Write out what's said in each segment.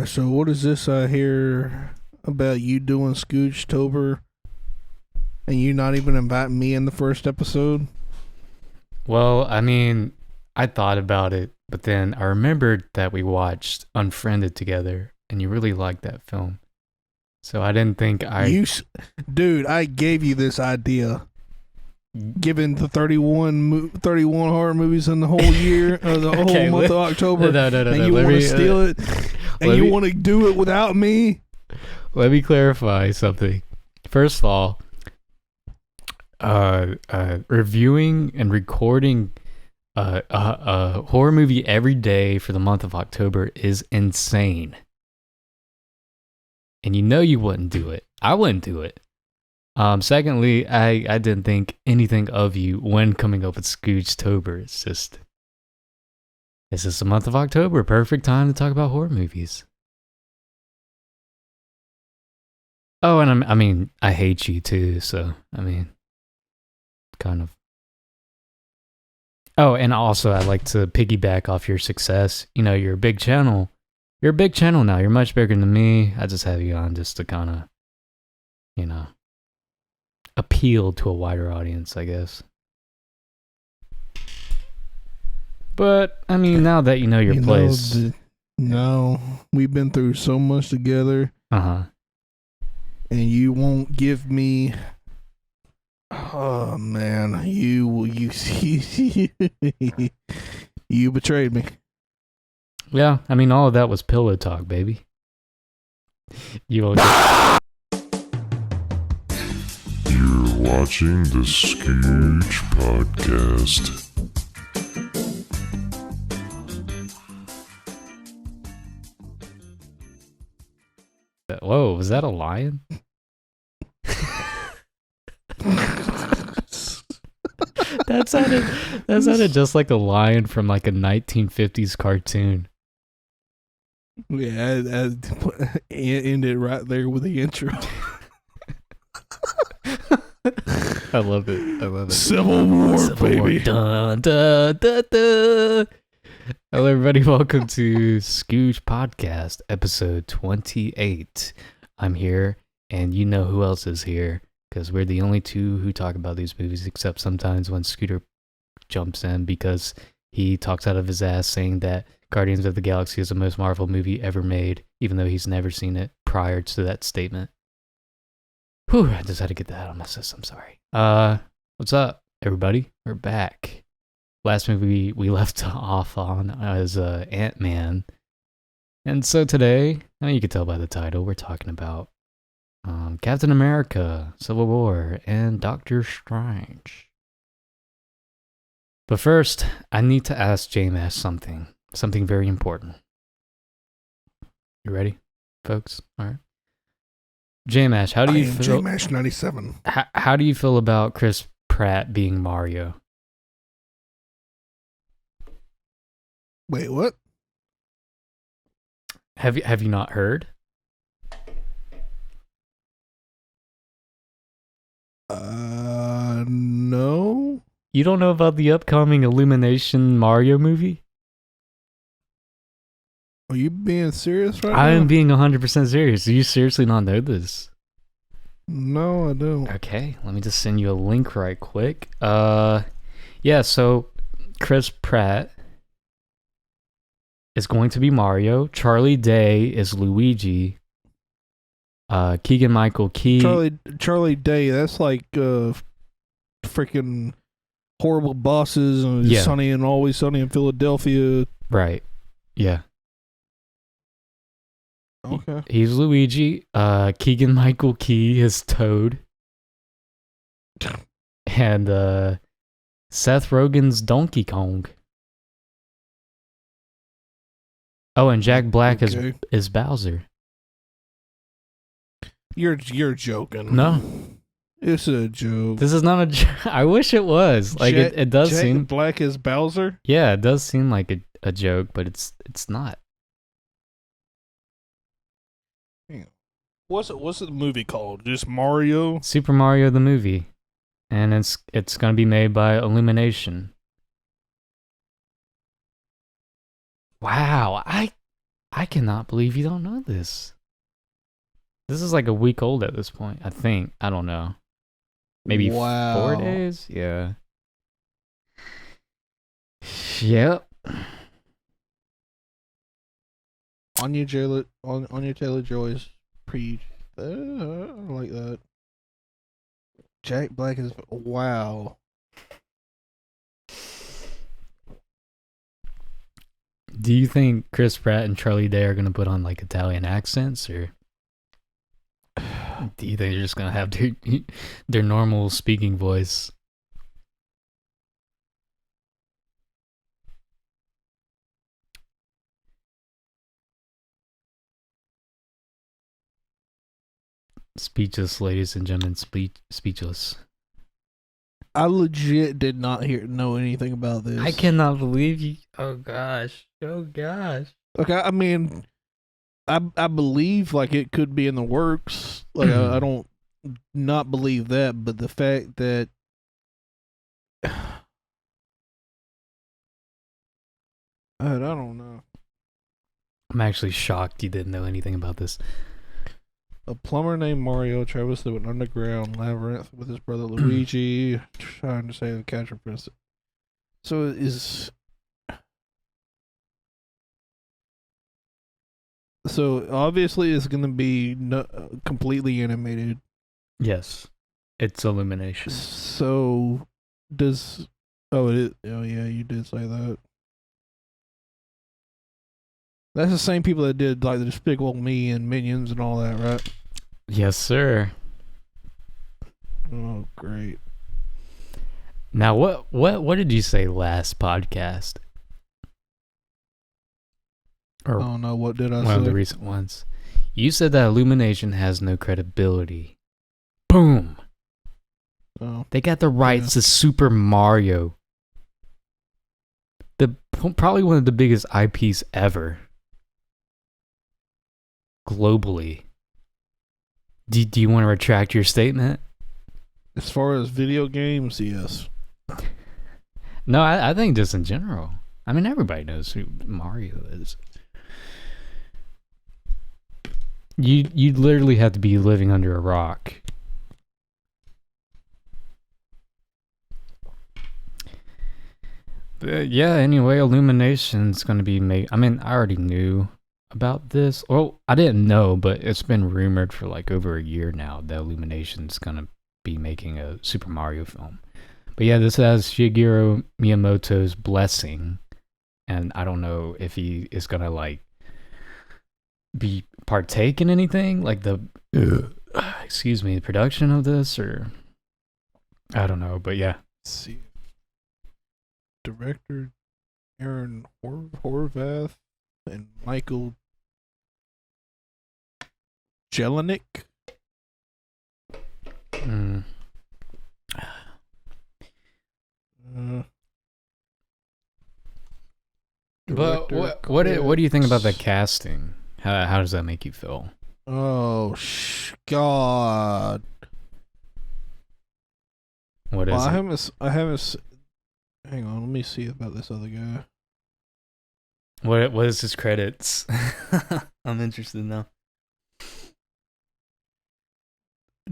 So what is this I hear about you doing Scooge-tober and you not even inviting me in the first episode? Well, I mean, I thought about it, but then I remembered that we watched Unfriended together, and you really liked that film. So I didn't think Dude, I gave you this idea. Given the 31 horror movies in the whole year, the whole month of October, no, and you want to steal it, and you want to do it without me? Let me clarify something. First of all, reviewing and recording a horror movie every day for the month of October is insane. And you know you wouldn't do it. I wouldn't do it. Secondly, I didn't think anything of you when coming up with Scooge-tober. It's just the month of October, perfect time to talk about horror movies. Oh, and I mean, I hate you too, so, I mean, kind of. Oh, and also, I'd like to piggyback off your success. You know, you're a big channel. You're a big channel now. You're much bigger than me. I just have you on just to kind of, you know, appeal to a wider audience, I guess. But, I mean, now that you know your place. No, we've been through so much together. Uh-huh. And you won't give me... Oh, man. You betrayed me. Yeah, I mean, all of that was pillow talk, baby. You won't You're watching the Scooge Podcast. Whoa, was that a lion? That sounded just like a lion from like a 1950s cartoon. Yeah, end it right there with the intro. I love it. Civil War, baby. Dun, dun, dun, dun. Hello, everybody. Welcome to Scooge Podcast, episode 28. I'm here, and you know who else is here, because we're the only two who talk about these movies, except sometimes when Scooter jumps in because he talks out of his ass saying that Guardians of the Galaxy is the most Marvel movie ever made, even though he's never seen it prior to that statement. Whew, I just had to get that out of my system, sorry. What's up, everybody? We're back. Last movie we left off on was Ant-Man. And so today, I mean, you can tell by the title, we're talking about Captain America, Civil War, and Doctor Strange. But first, I need to ask J-Mash something very important. You ready, folks? All right. J-Mash, how do you feel? J-Mash 97. How do you feel about Chris Pratt being Mario? Wait, what? Have you not heard? No. You don't know about the upcoming Illumination Mario movie? Are you being serious right now? I am being 100% serious. Do you seriously not know this? No, I don't. Okay, let me just send you a link right quick. Yeah, so Chris Pratt is going to be Mario. Charlie Day is Luigi. Keegan-Michael Key. Charlie Day, that's like freaking Horrible Bosses and Yeah. Sunny and Always Sunny in Philadelphia. Right. Yeah. Okay. He's Luigi. Keegan-Michael Key is Toad. And Seth Rogen's Donkey Kong. Oh, and Jack Black is Bowser. You're joking. No. It's a joke. This is not a joke. I wish it was. Like it does Jack seem Black is Bowser? Yeah, it does seem like a joke, but it's not. What's the movie called? Just Mario? Super Mario the movie. And it's going to be made by Illumination. Wow, I I cannot believe you don't know this. This is like a week old at this point, I think. I don't know. Maybe 4 days? Yeah. Yep. Anya Taylor-Joy's preach. I like that. Jack Black is wow. Do you think Chris Pratt and Charlie Day are gonna put on like Italian accents, or do you think they're just gonna have their normal speaking voice? Speechless, ladies and gentlemen. Speechless. I legit did not know anything about this. I cannot believe you. Oh gosh. Oh gosh. Okay, I mean, I believe like it could be in the works. Like I don't not believe that, but the fact that I don't know. I'm actually shocked you didn't know anything about this. A plumber named Mario travels through an underground labyrinth with his brother Luigi, trying to save the captured princess. So obviously it's going to be completely animated. Yes, it's Illumination. So does oh yeah, you did say that. That's the same people that did like the Despicable Me and Minions and all that, right? Yes, sir. Oh, great. Now, what did you say last podcast? Or oh no, what did I say? One of the recent ones. You said that Illumination has no credibility. Boom. Oh. They got the rights to Super Mario. Probably one of the biggest IPs ever. Globally. Do you want to retract your statement? As far as video games, yes. No, I think just in general. I mean, everybody knows who Mario is. You'd literally have to be living under a rock. But yeah, anyway, Illumination's going to be made. I mean, I already knew about this. Well, I didn't know, but it's been rumored for like over a year now that Illumination's going to be making a Super Mario film. But yeah, this has Shigeru Miyamoto's blessing. And I don't know if he is going to like be partake in anything like the the production of this, or I don't know, but yeah. Let's see. Director Aaron Horvath and Michael Jelinek. But what do you think about the casting? How does that make you feel? Oh God! What is it? I haven't. Hang on, let me see about this other guy. What is his credits? I'm interested now.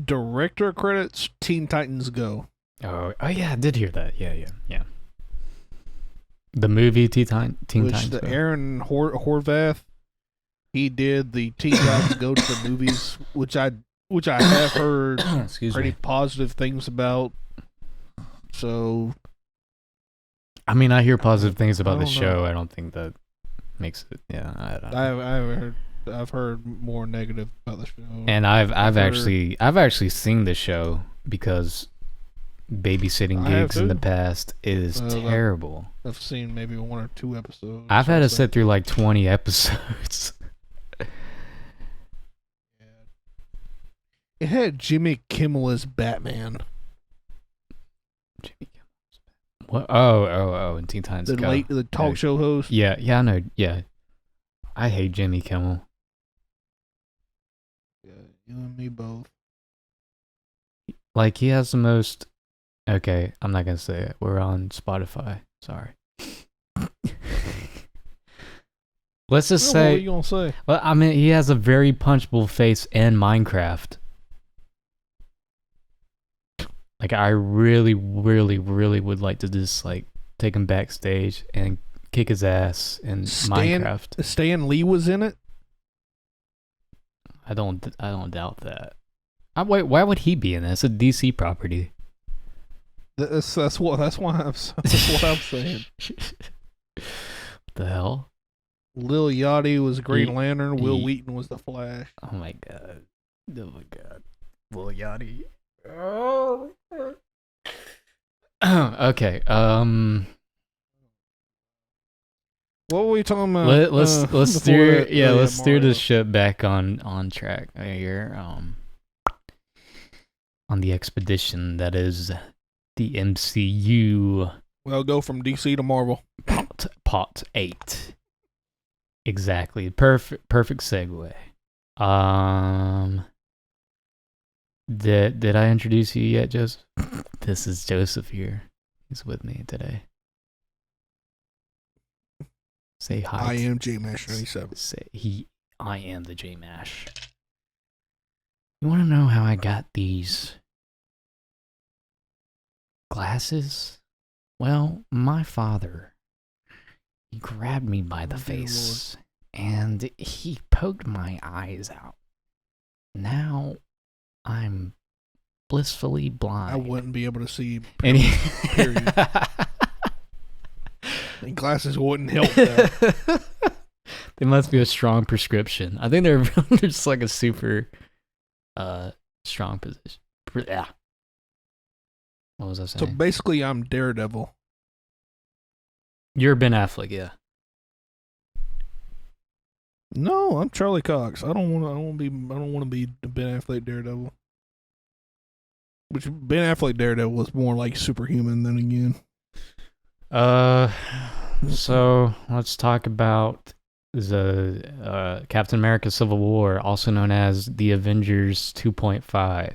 Director credits: Teen Titans Go. Oh yeah, I did hear that. Yeah. The movie Teen Titans Go. Aaron Horvath. He did the Teen Titans Go to the movies, which I have heard pretty positive things about. So, I mean, I hear positive things about the show. I don't think that makes it. Yeah, I've heard more negative about the show. And I've actually seen the show because babysitting gigs in the past is terrible. I've seen maybe 1 or 2 episodes. I've had to sit through like 20 episodes. It had Jimmy Kimmel as Batman. Jimmy Kimmel. What? Oh! In Teen Titans Go. The talk show host. Yeah, I know. Yeah, I hate Jimmy Kimmel. Yeah, you and me both. Like, he has the most. Okay, I'm not gonna say it. We're on Spotify. Sorry. Let's just What say. are you gonna say? Well, I mean, he has a very punchable face in Minecraft. Like, I really, really, really would like to just like take him backstage and kick his ass in Minecraft. Stan Lee was in it. I don't doubt that. Why would he be in this? It's a DC property. That's why I'm saying. The hell? Lil Yachty was Green Lantern. Will Wheaton was the Flash. Oh my god! Lil Yachty. Oh. Okay. What were we talking about? Let's steer this ship back on track here. On the expedition that is the MCU. Well, go from DC to Marvel. Part 8. Exactly. Perfect segue. Did I introduce you yet, Joseph? This is Joseph here. He's with me today. Say hi. I am JMash97. I am the JMash. You want to know how I got these glasses? Well, my father, he grabbed me by the face and he poked my eyes out. Now I'm blissfully blind. I wouldn't be able to see. Period. And glasses wouldn't help that. They must be a strong prescription. I think they're just like a super strong position. Yeah. What was I saying? So basically, I'm Daredevil. You're Ben Affleck, yeah. No, I'm Charlie Cox. I don't want to be the Ben Affleck Daredevil. Which Ben Affleck Daredevil was more like superhuman than again. So let's talk about the Captain America Civil War, also known as the Avengers 2.5.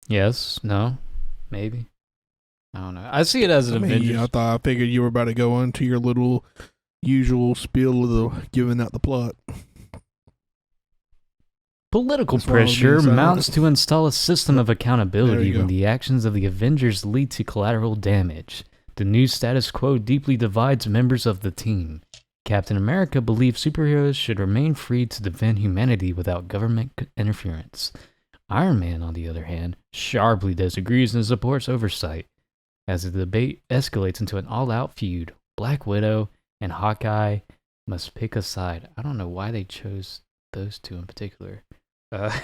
Yes, no, maybe. I don't know. I see it as an Avengers. I figured you were about to go into your little usual spiel of the giving out the plot. Political pressure mounts to install a system of accountability when the actions of the Avengers lead to collateral damage. The new status quo deeply divides members of the team. Captain America believes superheroes should remain free to defend humanity without government interference. Iron Man, on the other hand, sharply disagrees and supports oversight. As the debate escalates into an all-out feud, Black Widow and Hawkeye must pick a side. I don't know why they chose those two in particular. But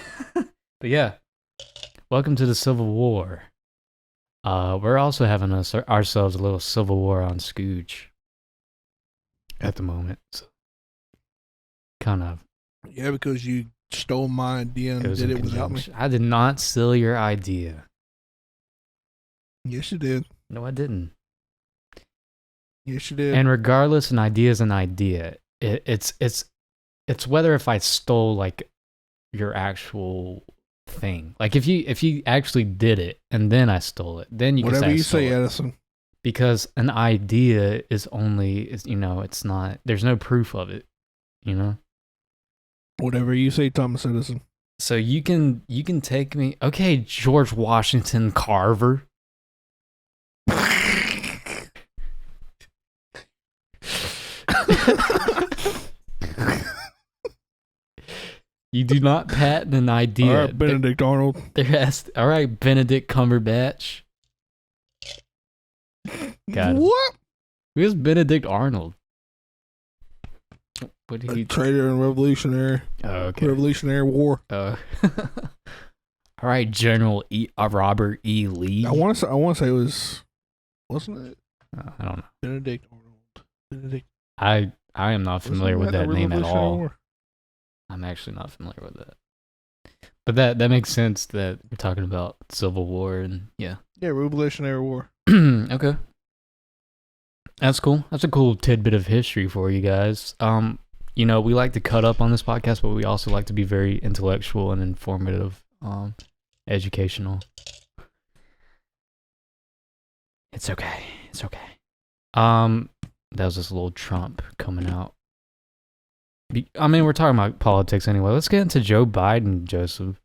yeah, welcome to the Civil War. We're also having ourselves a little Civil War on Scooge at the moment. So kind of. Yeah, because you stole my idea and did it without me. I did not steal your idea. Yes, you did. No, I didn't. Yes, you did. And regardless, an idea is an idea. It's whether if I stole like your actual thing. Like if you actually did it and then I stole it, then you can whatever say you say, Edison. Because an idea is it's not. There's no proof of it. You know. Whatever you say, Thomas Edison. So you can take me. Okay, George Washington Carver. You do not patent an idea. All right, Benedict Arnold. All right, Benedict Cumberbatch. Got it. What? Who's Benedict Arnold? What did he? Traitor and revolutionary. Oh, okay. Revolutionary War. All right, General Robert E. Lee. I want to say it was, wasn't it? I don't know. Benedict Arnold. Benedict. I am not familiar with that name at all. War? I'm actually not familiar with that. But that makes sense that we're talking about Civil War and yeah. Yeah, Revolutionary War. Okay. That's cool. That's a cool tidbit of history for you guys. We like to cut up on this podcast, but we also like to be very intellectual and informative, educational. It's okay. It's okay. That was just a little Trump coming out. I mean, we're talking about politics anyway. Let's get into Joe Biden, Joseph.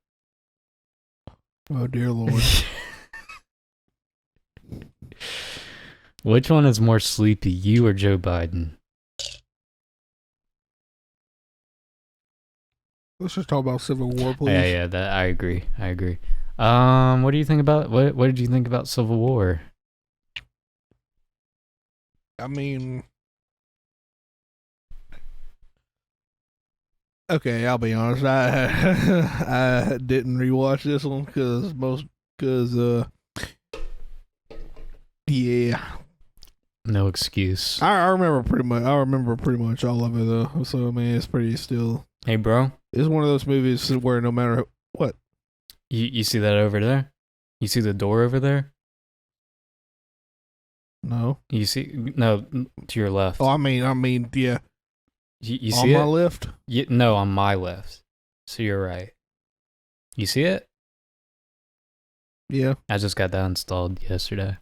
Oh, dear Lord. Which one is more sleepy, you or Joe Biden? Let's just talk about Civil War, please. Yeah, that I agree. What do you think about what did you think about Civil War? I mean, okay, I'll be honest. I didn't rewatch this one because yeah. No excuse. I remember pretty much all of it though. So I mean, it's pretty still. Hey, bro. It's one of those movies where no matter what. You see that over there? You see the door over there? No. You see no to your left. Oh, I mean, yeah. You see on it? my left? No, on my left. So you're right. You see it? Yeah. I just got that installed yesterday.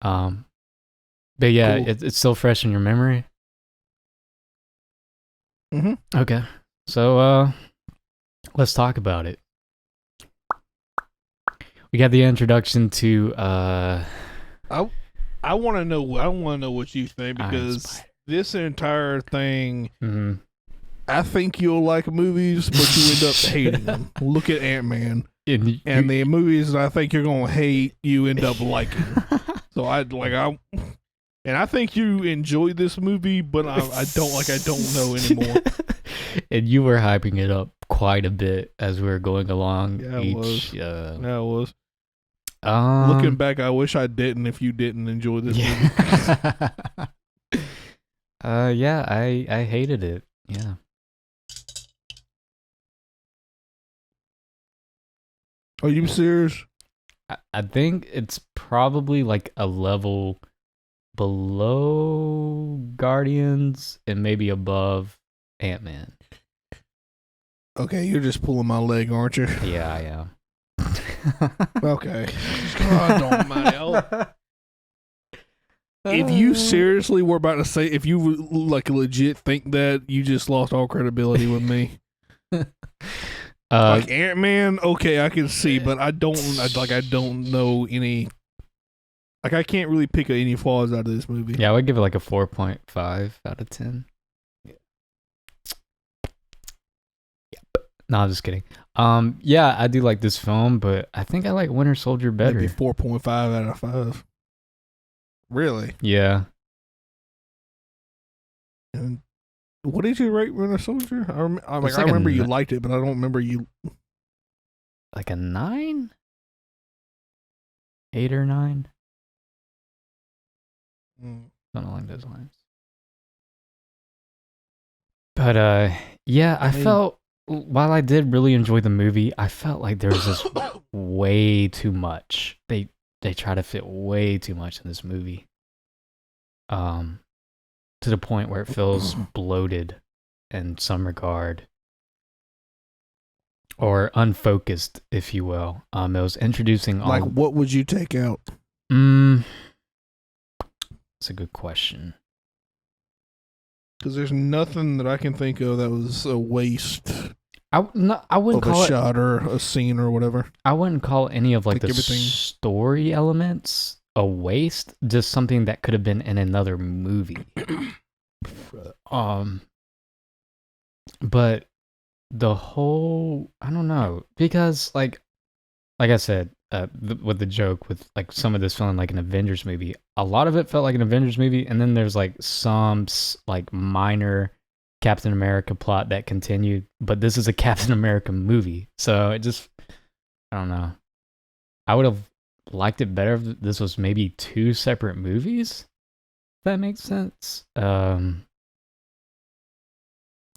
But yeah, cool. it's still fresh in your memory. Mm-hmm. Okay. So let's talk about it. We got the introduction to I want to know what you think, because this entire thing, I think you'll like movies, but you end up hating them. Look at Ant-Man. And the movies that I think you're gonna hate, you end up liking. So I think you enjoyed this movie, but I don't know anymore. And you were hyping it up quite a bit as we were going along. Yeah, it was. Yeah, it was. Looking back, I wish I didn't. If you didn't enjoy this movie. Yeah, I hated it. Yeah. Are you serious? I think it's probably like a level below Guardians and maybe above Ant-Man. Okay, you're just pulling my leg, aren't you? Yeah, I am. Okay. God almighty. If you seriously were about to say, if you like legit think that, you just lost all credibility with me. Like Ant-Man, okay, I can see, but I don't know any. Like, I can't really pick any flaws out of this movie. Yeah, I would give it like a 4.5 out of 10. Yep. No, I'm just kidding. Yeah, I do like this film, but I think I like Winter Soldier better. Maybe 4.5 out of 5. Really? Yeah. And what did you rate Winter Soldier? I remember you liked it, but I don't remember you. Like a 9? 8 or 9? Something along those lines. But yeah, I felt, while I did really enjoy the movie, I felt like there was just way too much. They try to fit way too much in this movie. To the point where it feels bloated in some regard. Or unfocused, if you will. It was introducing all... Like, what would you take out? That's a good question. Because there's nothing that I can think of that was a waste. I wouldn't call a shot or a scene or whatever. I wouldn't call any of like the everything. Story elements a waste. Just something that could have been in another movie. But the whole, I don't know, because like I said, with the joke with like some of this feeling like an Avengers movie, a lot of it felt like an Avengers movie, and then there's like some like minor Captain America plot that continued, but this is a Captain America movie, so it just, I don't know. I would have liked it better if this was maybe 2 separate movies. If that makes sense.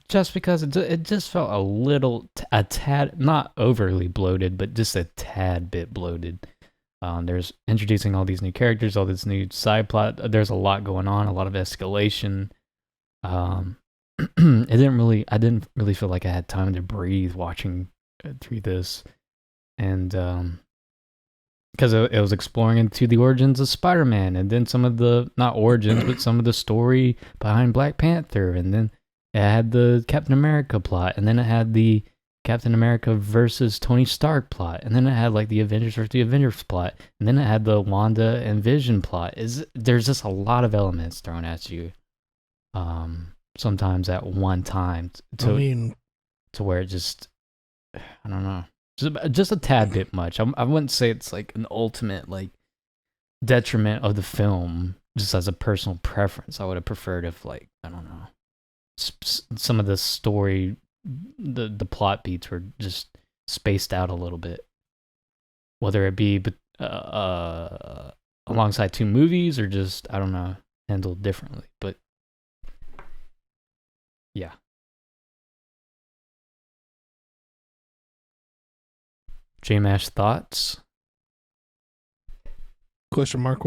Just because it just felt a tad, not overly bloated, but just a tad bit bloated. There's introducing all these new characters, all this new side plot. There's a lot going on, a lot of escalation. I didn't really feel like I had time to breathe watching through this. And because it was exploring into the origins of Spider-Man, and then some of the, not origins, but some of the story behind Black Panther, and then it had the Captain America plot, and then it had the Captain America versus Tony Stark plot, and then it had like the Avengers versus the Avengers plot, and then it had the Wanda and Vision plot. There's just a lot of elements thrown at you, sometimes at one time, to where it just, I don't know, just a tad bit much. I wouldn't say it's like an ultimate like detriment of the film, just as a personal preference. I would have preferred if, like, I don't know, some of the story, the plot beats were just spaced out a little bit, whether it be alongside two movies or just, I don't know, handled differently. But yeah. J-Mash thoughts? Question mark.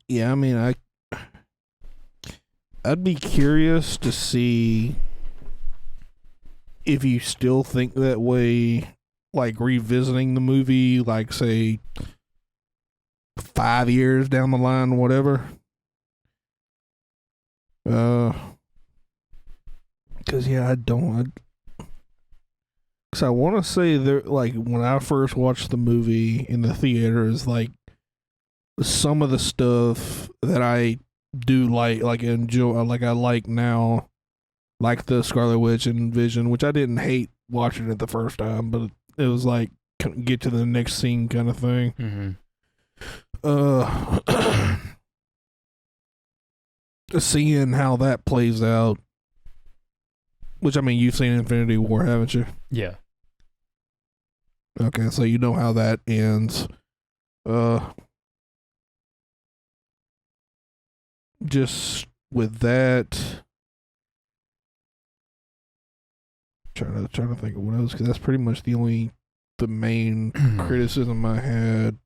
Yeah, I mean, I'd be curious to see if you still think that way, like revisiting the movie, like say 5 years down the line, whatever. Because yeah, I don't. Because I want to say there, like when I first watched the movie in the theaters, like some of the stuff that I do like enjoy, like I like now, like the Scarlet Witch and Vision, which I didn't hate watching it the first time, but it was like get to the next scene kind of thing. Mm-hmm. Seeing how that plays out, which I mean, you've seen Infinity War, haven't you? Yeah. Okay, so you know how that ends. Just with that, trying to think of what else, because that's pretty much the main criticism I had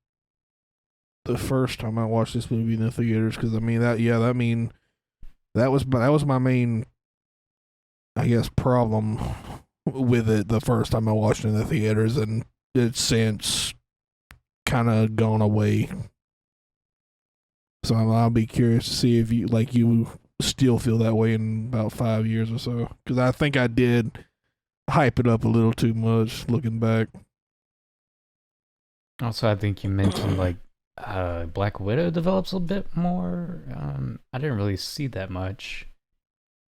the first time I watched this movie in the theaters. Because I mean that was my main, I guess, problem with it the first time I watched it in the theaters, and it's since kind of gone away. So I'll be curious to see if you still feel that way in about 5 years or so, because I think I did hype it up a little too much looking back. Also, I think you mentioned like Black Widow develops a bit more. I didn't really see that much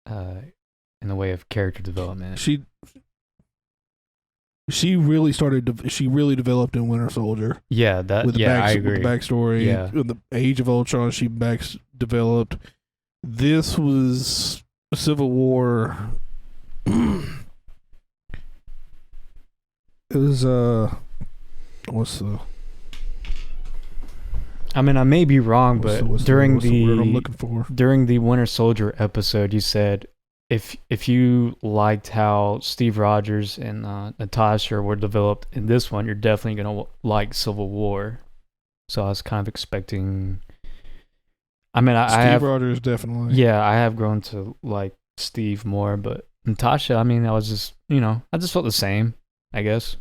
in the way of character development. She really developed in Winter Soldier. Yeah, I agree. With the backstory. Yeah. In the Age of Ultron, she developed. This was Civil War. It was what's the? I mean, I may be wrong, but during the word I'm looking for? During the Winter Soldier episode, you said if you liked how Steve Rogers and Natasha were developed in this one, you're definitely gonna like Civil War. So I was kind of expecting. I mean, Steve Rogers definitely. Yeah, I have grown to like Steve more, but Natasha, I mean, I was just, I just felt the same, I guess.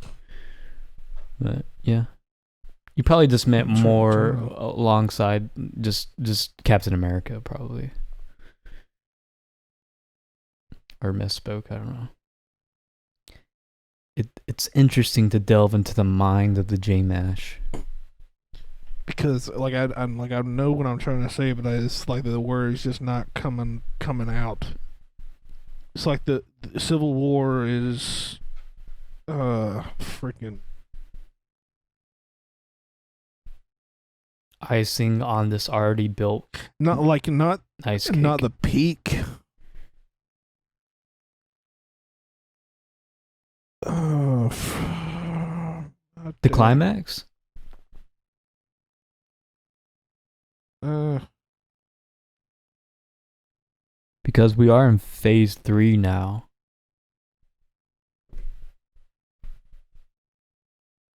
But yeah, you probably just meant more alongside just Captain America, probably. Or misspoke, I don't know. It's interesting to delve into the mind of the J-Mash. Because I know what I'm trying to say, but it's like the word's just not coming out. It's like the Civil War is freaking icing on this already built not ice cake. Not the peak. The climax? Because we are in phase 3 now.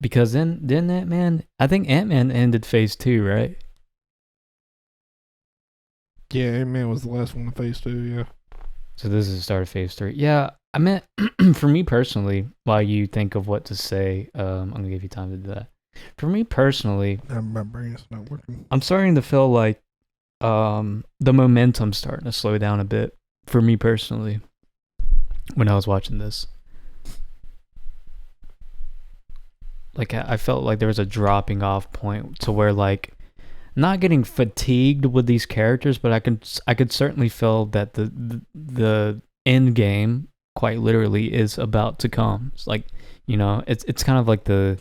Because then Ant-Man, I think Ant-Man ended phase 2, right? Yeah, Ant-Man was the last one in phase 2, yeah. So this is the start of phase 3. Yeah, I meant for me personally, while you think of what to say, I'm gonna give you time to do that. For me personally, my brain's not working. I'm starting to feel like the momentum's starting to slow down a bit for me personally when I was watching this. Like I felt like there was a dropping off point to where like not getting fatigued with these characters, but I could certainly feel that the end game quite literally is about to come. It's like, you know, it's kind of like I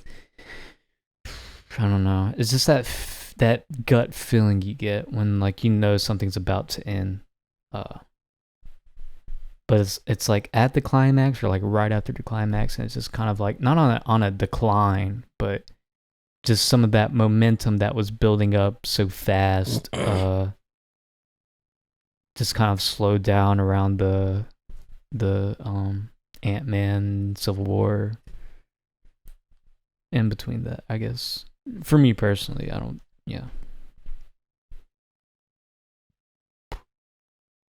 don't know. It's just that gut feeling you get when like you know something's about to end. But it's like at the climax or like right after the climax, and it's just kind of like not on a decline, but just some of that momentum that was building up so fast just kind of slowed down around the Ant-Man Civil War. In between that, I guess. For me personally, yeah.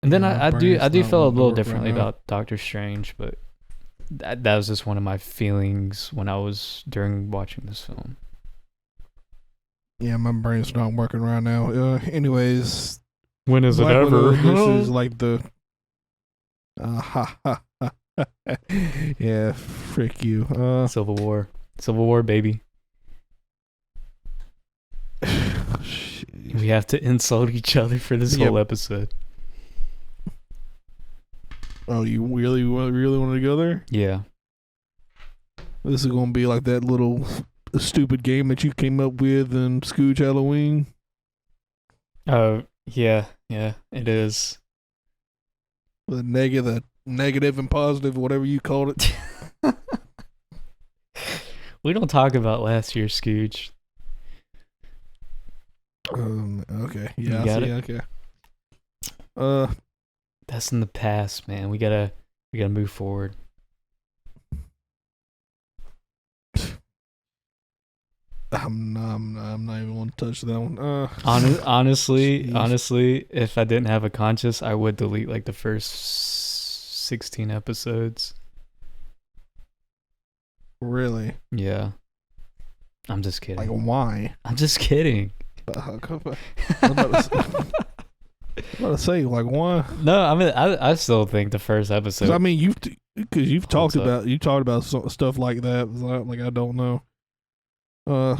And then I do feel a little differently about Doctor Strange, but that was just one of my feelings when I was during watching this film. Yeah, my brain's not working right now. Anyways, when is Black it ever? This is like the yeah, frick you. Civil War, baby. We have to insult each other for this whole episode. Oh, you really want to go there? Yeah. This is going to be like that little stupid game that you came up with in Scooch Halloween. Yeah, it is. The negative and positive, whatever you called it. We don't talk about last year's Scooch. Okay. Yeah, I see. Okay. That's in the past, man. We gotta move forward. I'm not even want to touch that one. Honestly, if I didn't have a conscience, I would delete like the first 16 episodes. Really? Yeah. I'm just kidding. Like, why? I'm just kidding. I'm about to say, like, why? No, I mean, I still think the first episode. I mean, you've talked about stuff like that. Like, I don't know. I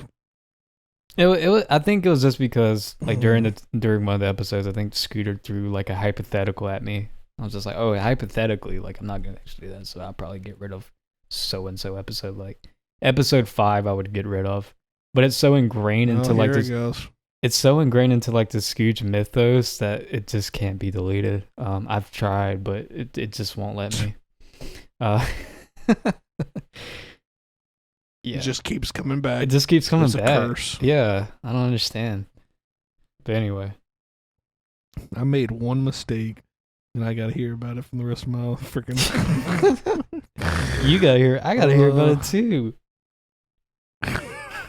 think it was just because like during one of the episodes, I think Scooter threw like a hypothetical at me. I was just like, oh, hypothetically, like I'm not gonna actually do that, so I'll probably get rid of so and so episode. Like episode 5, I would get rid of, but it's so ingrained into like this. It's so ingrained into like the Scooch mythos that it just can't be deleted. I've tried, but it just won't let me. Yeah. It just keeps coming back. It just keeps coming back. It's a curse. Yeah, I don't understand. But anyway. I made one mistake, and I got to hear about it from the rest of my freaking... You got to hear... I got to hear about it, too.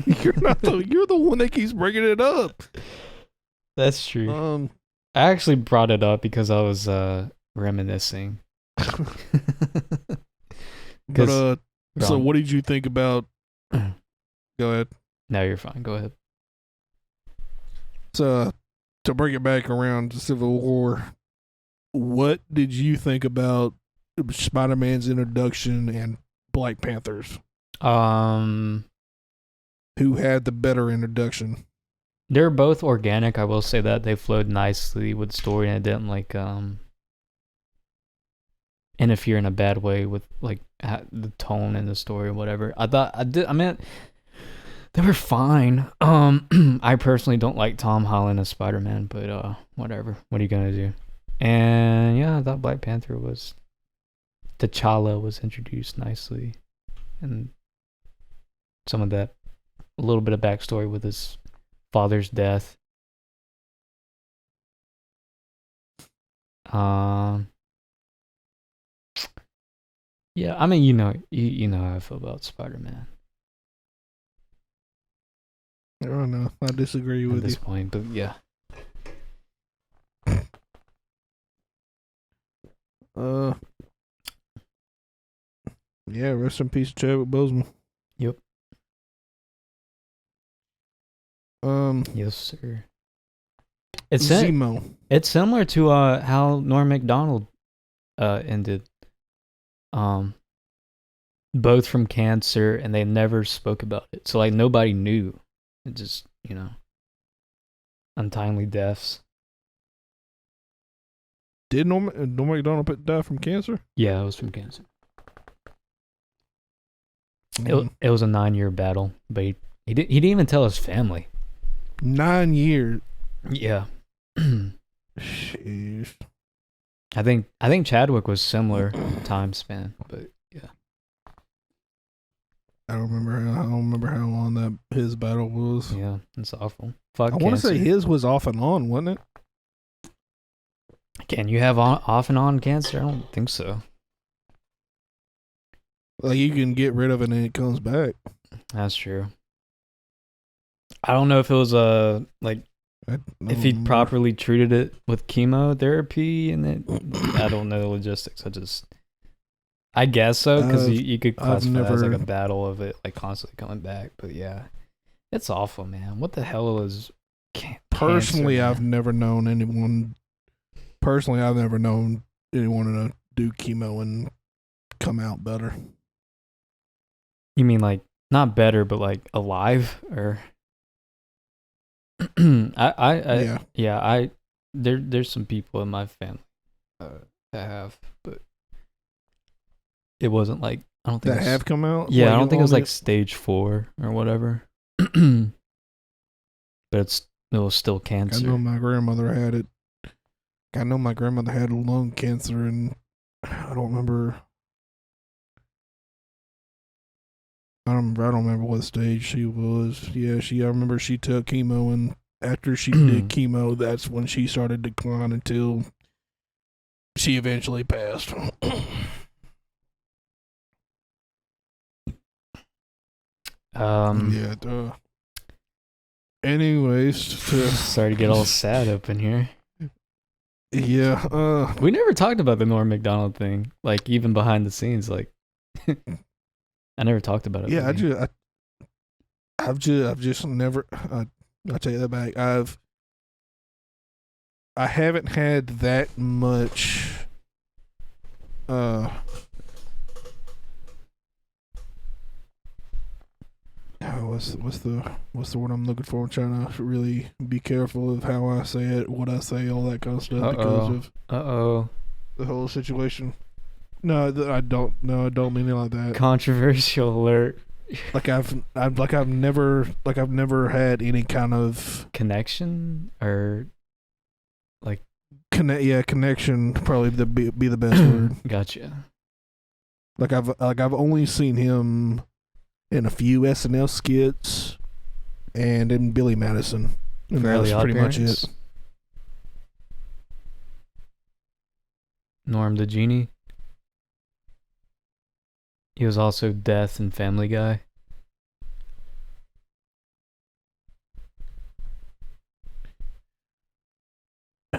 You're the one that keeps bringing it up. That's true. I actually brought it up because I was reminiscing. But, so what did you think about... Go ahead. No, you're fine. Go ahead. So, to bring it back around to Civil War, what did you think about Spider-Man's introduction and Black Panthers? Who had the better introduction? They're both organic. I will say that they flowed nicely with the story, and it didn't like interfere in a bad way with like the tone and the story or whatever. I mean, they were fine. I personally don't like Tom Holland as Spider-Man, but whatever. What are you gonna do? And yeah, I thought Black Panther T'Challa was introduced nicely, and some of that, a little bit of backstory with his father's death. Yeah, I mean, you know how I feel about Spider-Man. I don't know. I disagree with you. At this point, but yeah. Yeah, rest in peace, Chadwick Boseman. Yep. Yes, sir. It's Zemo. It's similar to how Norm Macdonald ended. Both from cancer, and they never spoke about it. So like nobody knew. It just, untimely deaths. Did Norm Macdonald die from cancer? Yeah, it was from cancer. It was a 9-year battle, but he didn't even tell his family. 9 years. Yeah. Jeez. I think Chadwick was similar time span, but yeah. I don't remember how long that his battle was. Yeah, it's awful. Fuck. I want to say his was off and on, wasn't it? Can you have off and on cancer? I don't think so. Like you can get rid of it and it comes back. That's true. I don't know if it was if he properly treated it with chemotherapy I don't know the logistics. I guess so, because you could classify it as like a battle of it like constantly coming back. But yeah, it's awful, man. What the hell is personally? Cancer, I've never known anyone. Personally, I've never known anyone to do chemo and come out better. You mean like not better, but like alive, or? There's some people in my family that have, but it wasn't like I don't think that have come out. Yeah, I don't think it was like stage 4 or whatever. But it was still cancer. I know my grandmother had it. I know my grandmother had lung cancer, and I don't remember what stage she was. Yeah, I remember she took chemo, and after she did chemo, that's when she started to decline until she eventually passed. Anyways, sorry to get all sad up in here. Yeah. We never talked about the Norm Macdonald thing, like even behind the scenes. Like, I never talked about it. Yeah, I've just never. I'll take that back. I haven't had that much. What's the word I'm looking for? I'm trying to really be careful of how I say it, what I say, all that kind of stuff because of the whole situation. No, I don't. No, I don't mean it like that. Controversial alert. Like I've never had any kind of connection or like connection. Probably be the best word. Gotcha. Like I've only seen him in a few SNL skits and in Billy Madison. And Fairly that's pretty much it. Norm the Genie. He was also Death and Family Guy.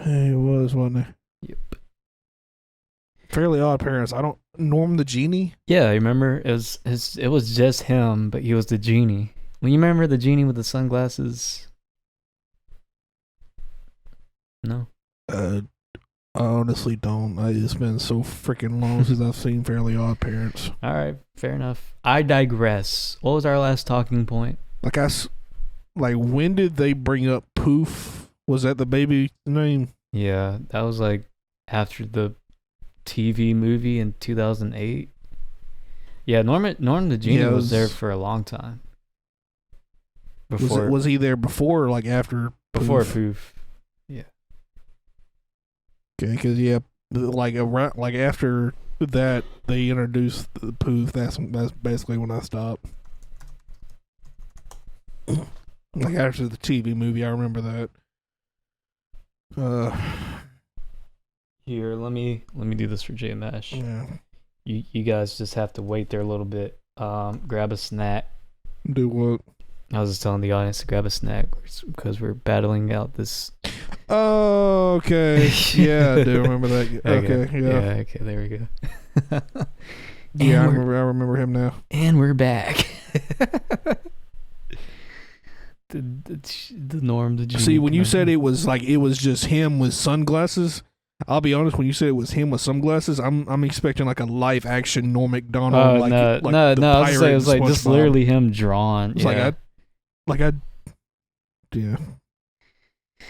He was, wasn't he? Yep. Fairly Odd Parents. Norm the Genie? Yeah, remember? It was just him, but he was the genie. Well, you remember the genie with the sunglasses? No? I honestly don't. It's been so freaking long since I've seen Fairly Odd Parents. All right, fair enough. I digress. What was our last talking point? When did they bring up Poof? Was that the baby name? Yeah, that was like after the TV movie in 2008. Yeah, Norm the Genie was there for a long time. Was he there before or like after Poof? Before Poof. Yeah. Okay, because after that they introduced the Poof. That's basically when I stopped. Like after the TV movie, I remember that. Here, let me do this for J-Mesh. Yeah. You guys just have to wait there a little bit. Grab a snack. Do what? I was just telling the audience to grab a snack because we're battling out this. Oh, okay. Yeah, I do remember that. Okay, yeah. Okay, there we go. Yeah, I remember him now. And we're back. the norm. The See, when you said it was just him with sunglasses, I'll be honest. When you said it was him with sunglasses, I'm expecting like a live action Norm Macdonald. No. I was saying it was like just literally him drawn. It's yeah. Yeah.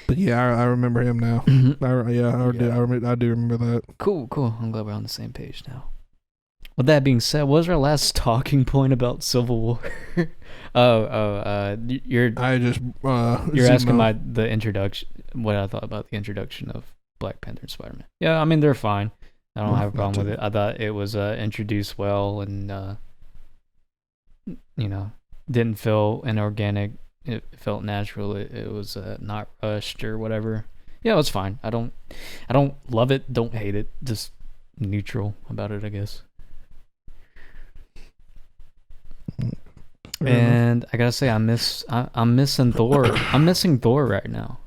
But yeah, I remember him now. I do remember that. Cool. I'm glad we're on the same page now. With that being said, what was our last talking point about Civil War? You're asking the introduction, what I thought about the introduction of Black Panther and Spider-Man. Yeah, I mean they're fine. I don't have a problem with it. I thought it was introduced well and didn't feel inorganic. It felt natural. It was not rushed or whatever. Yeah, it was fine. I don't love it. Don't hate it. Just neutral about it, I guess. And I gotta say, I'm missing Thor. I'm missing Thor right now.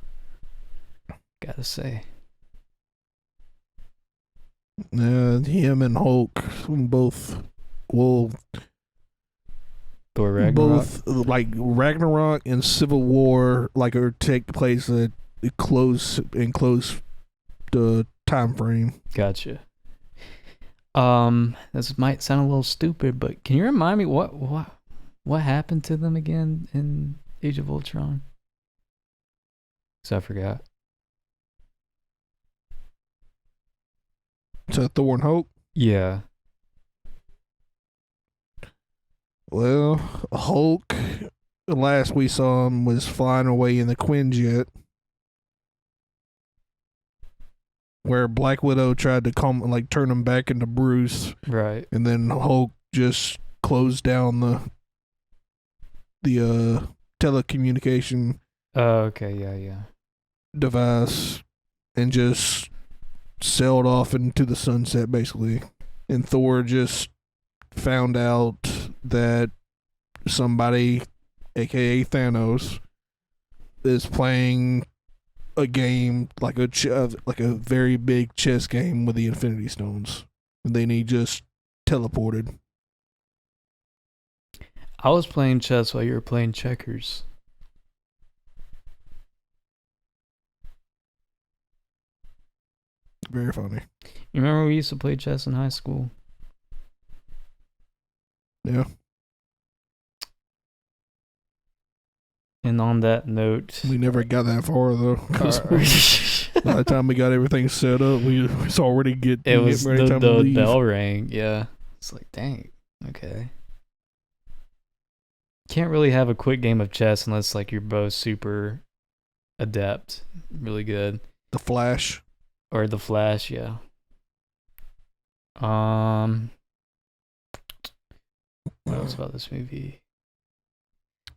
Gotta say. Him and Hulk both will. Thor Ragnarok. Both like Ragnarok and Civil War or take place at close the time frame. Gotcha. This might sound a little stupid, but can you remind me what happened to them again in Age of Ultron? So I forgot. To Thor and Hulk? Yeah. Well, Hulk, last we saw him was flying away in the Quinjet, where Black Widow tried to turn him back into Bruce. Right. And then Hulk just closed down the telecommunication device and just sailed off into the sunset, basically. And Thor just found out that somebody, aka Thanos, is playing a game like a very big chess game with the Infinity Stones, and then he just teleported. I was playing chess while you were playing checkers. Very funny. You remember we used to play chess in high school? Yeah. And on that note, we never got that far though. By the time we got everything set up, we was already the bell rang. Yeah, it's like, dang. Okay. Can't really have a quick game of chess unless you're both super adept, really good. The Flash. Or the Flash, yeah. What else about this movie?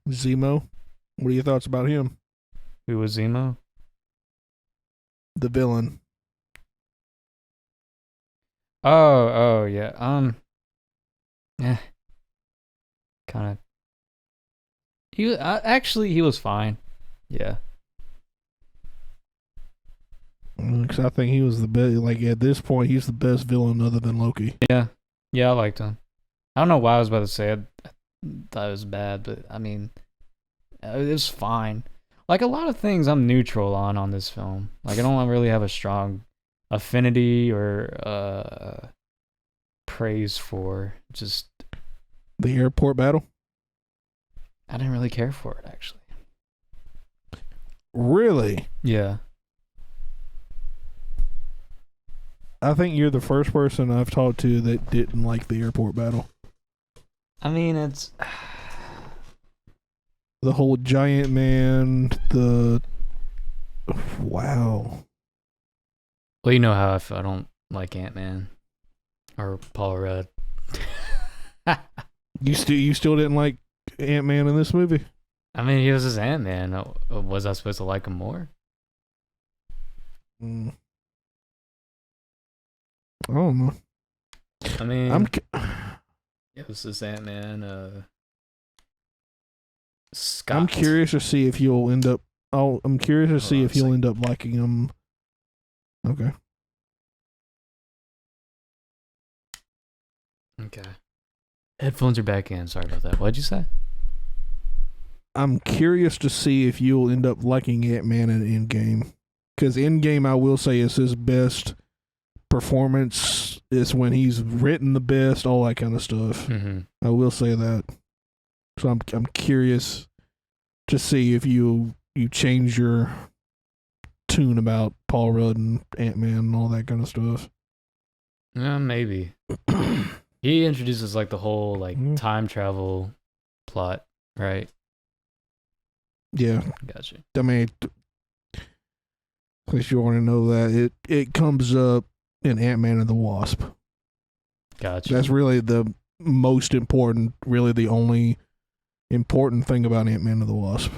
Zemo. What are your thoughts about him? Who was Zemo? The villain. Oh yeah. Kind of. He was fine. Yeah. Because I think he was the best. At this point, he's the best villain other than Loki. Yeah, I liked him. I don't know why I was about to say I thought it was bad, but I mean, it was fine. A lot of things I'm neutral on this film. I don't really have a strong affinity or praise for. Just the airport battle. I didn't really care for it, actually. Really? Yeah. I think you're the first person I've talked to that didn't like the airport battle. I mean, it's the whole giant man, wow. Well, you know how I don't like Ant-Man or Paul Rudd. You still didn't like Ant-Man in this movie? I mean, he was just Ant-Man. Was I supposed to like him more? I don't know. I mean, it was just Ant-Man. Scott. I'm curious to see if you'll end up. I'm curious to see if you'll end up liking him. Okay. Okay. Headphones are back in. Sorry about that. What'd you say? I'm curious to see if you'll end up liking Ant-Man in Endgame. Because Endgame, I will say, is his best performance. It's when he's written the best, all that kind of stuff. Mm-hmm. I will say that. So I'm curious to see if you change your tune about Paul Rudd and Ant-Man and all that kind of stuff. Yeah, maybe. He introduces like the whole like time travel plot, right? Yeah. Gotcha. I mean, in case you want to know that, it comes up in Ant-Man and the Wasp. Gotcha. That's really the most important, really the only important thing about Ant-Man and the Wasp.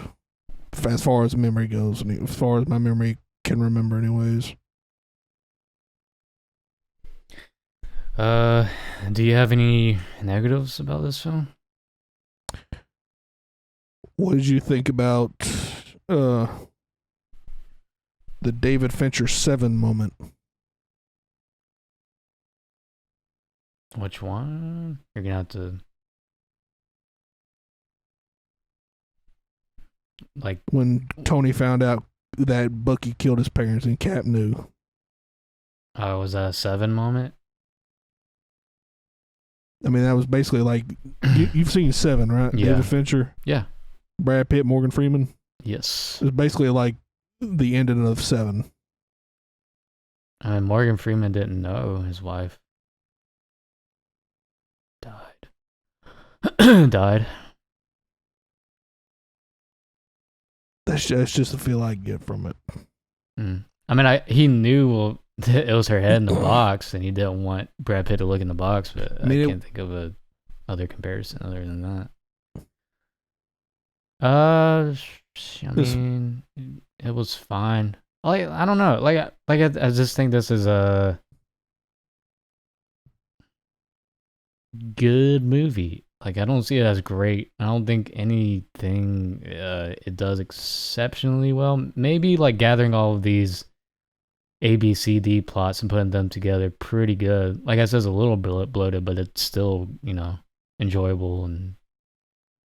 As far as memory goes, and as far as my memory can remember anyways. Do you have any negatives about this film? What did you think about the David Fincher 7 moment? Which one? You're gonna have to like when Tony found out that Bucky killed his parents and Cap knew. Oh, was that a 7 moment? I mean, that was basically like you've seen 7, right? Yeah. David Fincher. Yeah. Brad Pitt, Morgan Freeman. Yes. It was basically like the ending of 7. Morgan Freeman didn't know his wife died. Died. That's just the feel I get from it. I mean, he knew it was her head in the box, and he didn't want Brad Pitt to look in the box, but I can't think of a other comparison other than that. I mean, it was fine. Like, I don't know. I just think this is a good movie. Like, I don't see it as great. I don't think anything it does exceptionally well. Maybe like gathering all of these A, B, C, D plots and putting them together pretty good. Like I said, it's a little bit bloated, but it's still, enjoyable and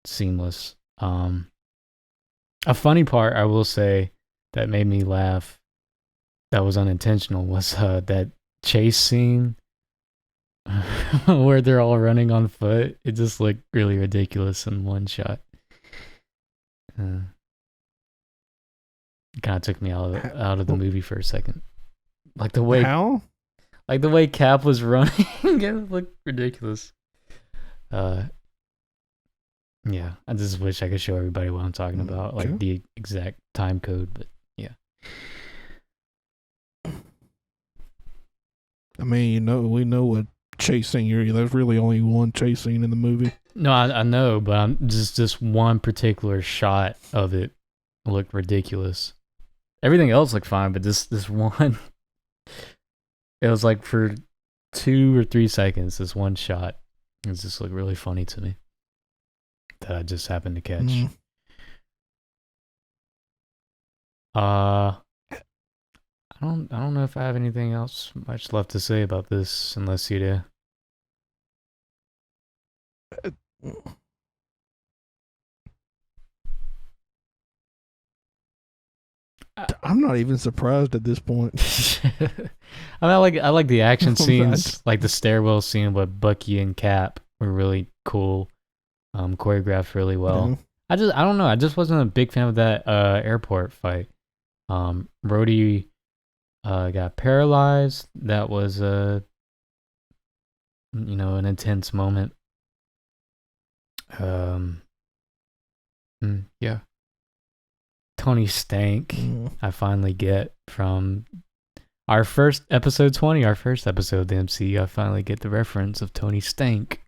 seamless. A funny part, I will say, that made me laugh, that was unintentional, was that chase scene where they're all running on foot. It just looked really ridiculous in one shot. It kind of took me out of the movie for a second. Like the way Cap was running, it looked ridiculous. Yeah, I just wish I could show everybody what I'm talking about, like the exact time code, but yeah. I mean, we know what chase scene there's really only one chase scene in the movie. No, I know, but I'm just one particular shot of it looked ridiculous. Everything else looked fine, but this one, it was like for 2 or 3 seconds, this one shot, it just looked really funny to me. That I just happened to catch. I don't know if I have anything else much left to say about this, unless you do. I'm not even surprised at this point. I mean, I like the action scenes, like the stairwell scene with Bucky and Cap were really cool. Choreographed really well. I don't know. I just wasn't a big fan of that airport fight. Rhodey got paralyzed. That was an intense moment. Yeah. Tony Stank. I finally get from our first episode 20, our first episode of the MCU. I finally get the reference of Tony Stank.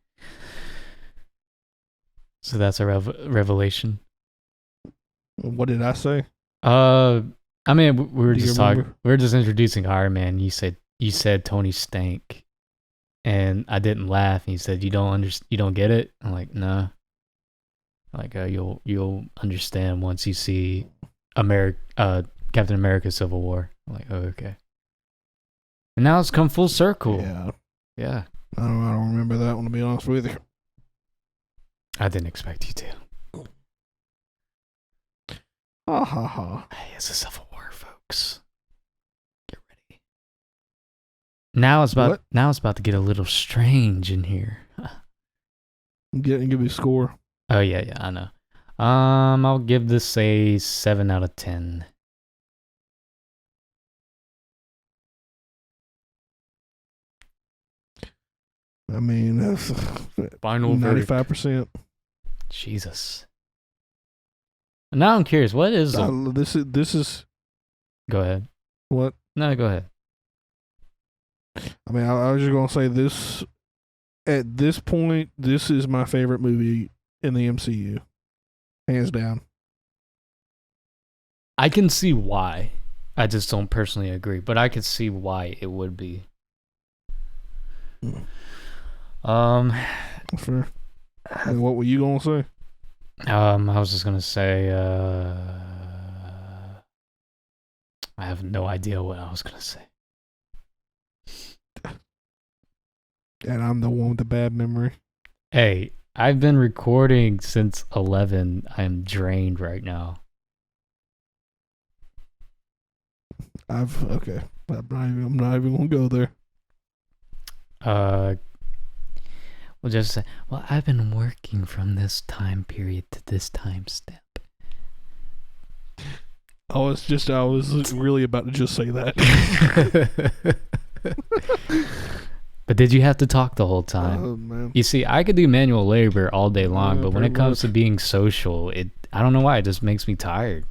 So that's a revelation. What did I say? I mean, we were just talking. We were just introducing Iron Man. You said Tony Stank, and I didn't laugh. And you said you don't get it. I'm like, no. Like you'll understand once you see Captain America: Civil War. I'm like, oh, okay. And now it's come full circle. Yeah. Yeah. I don't remember that one, to be honest with you. I didn't expect you to. Ha ha ha. Hey, it's a Civil War, folks. Get ready. Now it's about to get a little strange in here. Give me a score. Oh yeah, I know. I'll give this a 7 out of 10. I mean, that's Final 95%. Jesus. Now I'm curious. What is this is? Go ahead. What? No, go ahead. I mean, I was just gonna say this. At this point, this is my favorite movie in the MCU, hands down. I can see why. I just don't personally agree, but I can see why it would be. Fair. And what were you gonna say? I was just gonna say, I have no idea what I was gonna say. And I'm the one with the bad memory. Hey, I've been recording since 11. I'm drained right now. Okay. I'm not even gonna go there. We'll just say, well, I've been working from this time period to this time step. I was really about to just say that. But did you have to talk the whole time? Oh, man. You see, I could do manual labor all day long, but when it comes to much. being social, I don't know why, it just makes me tired.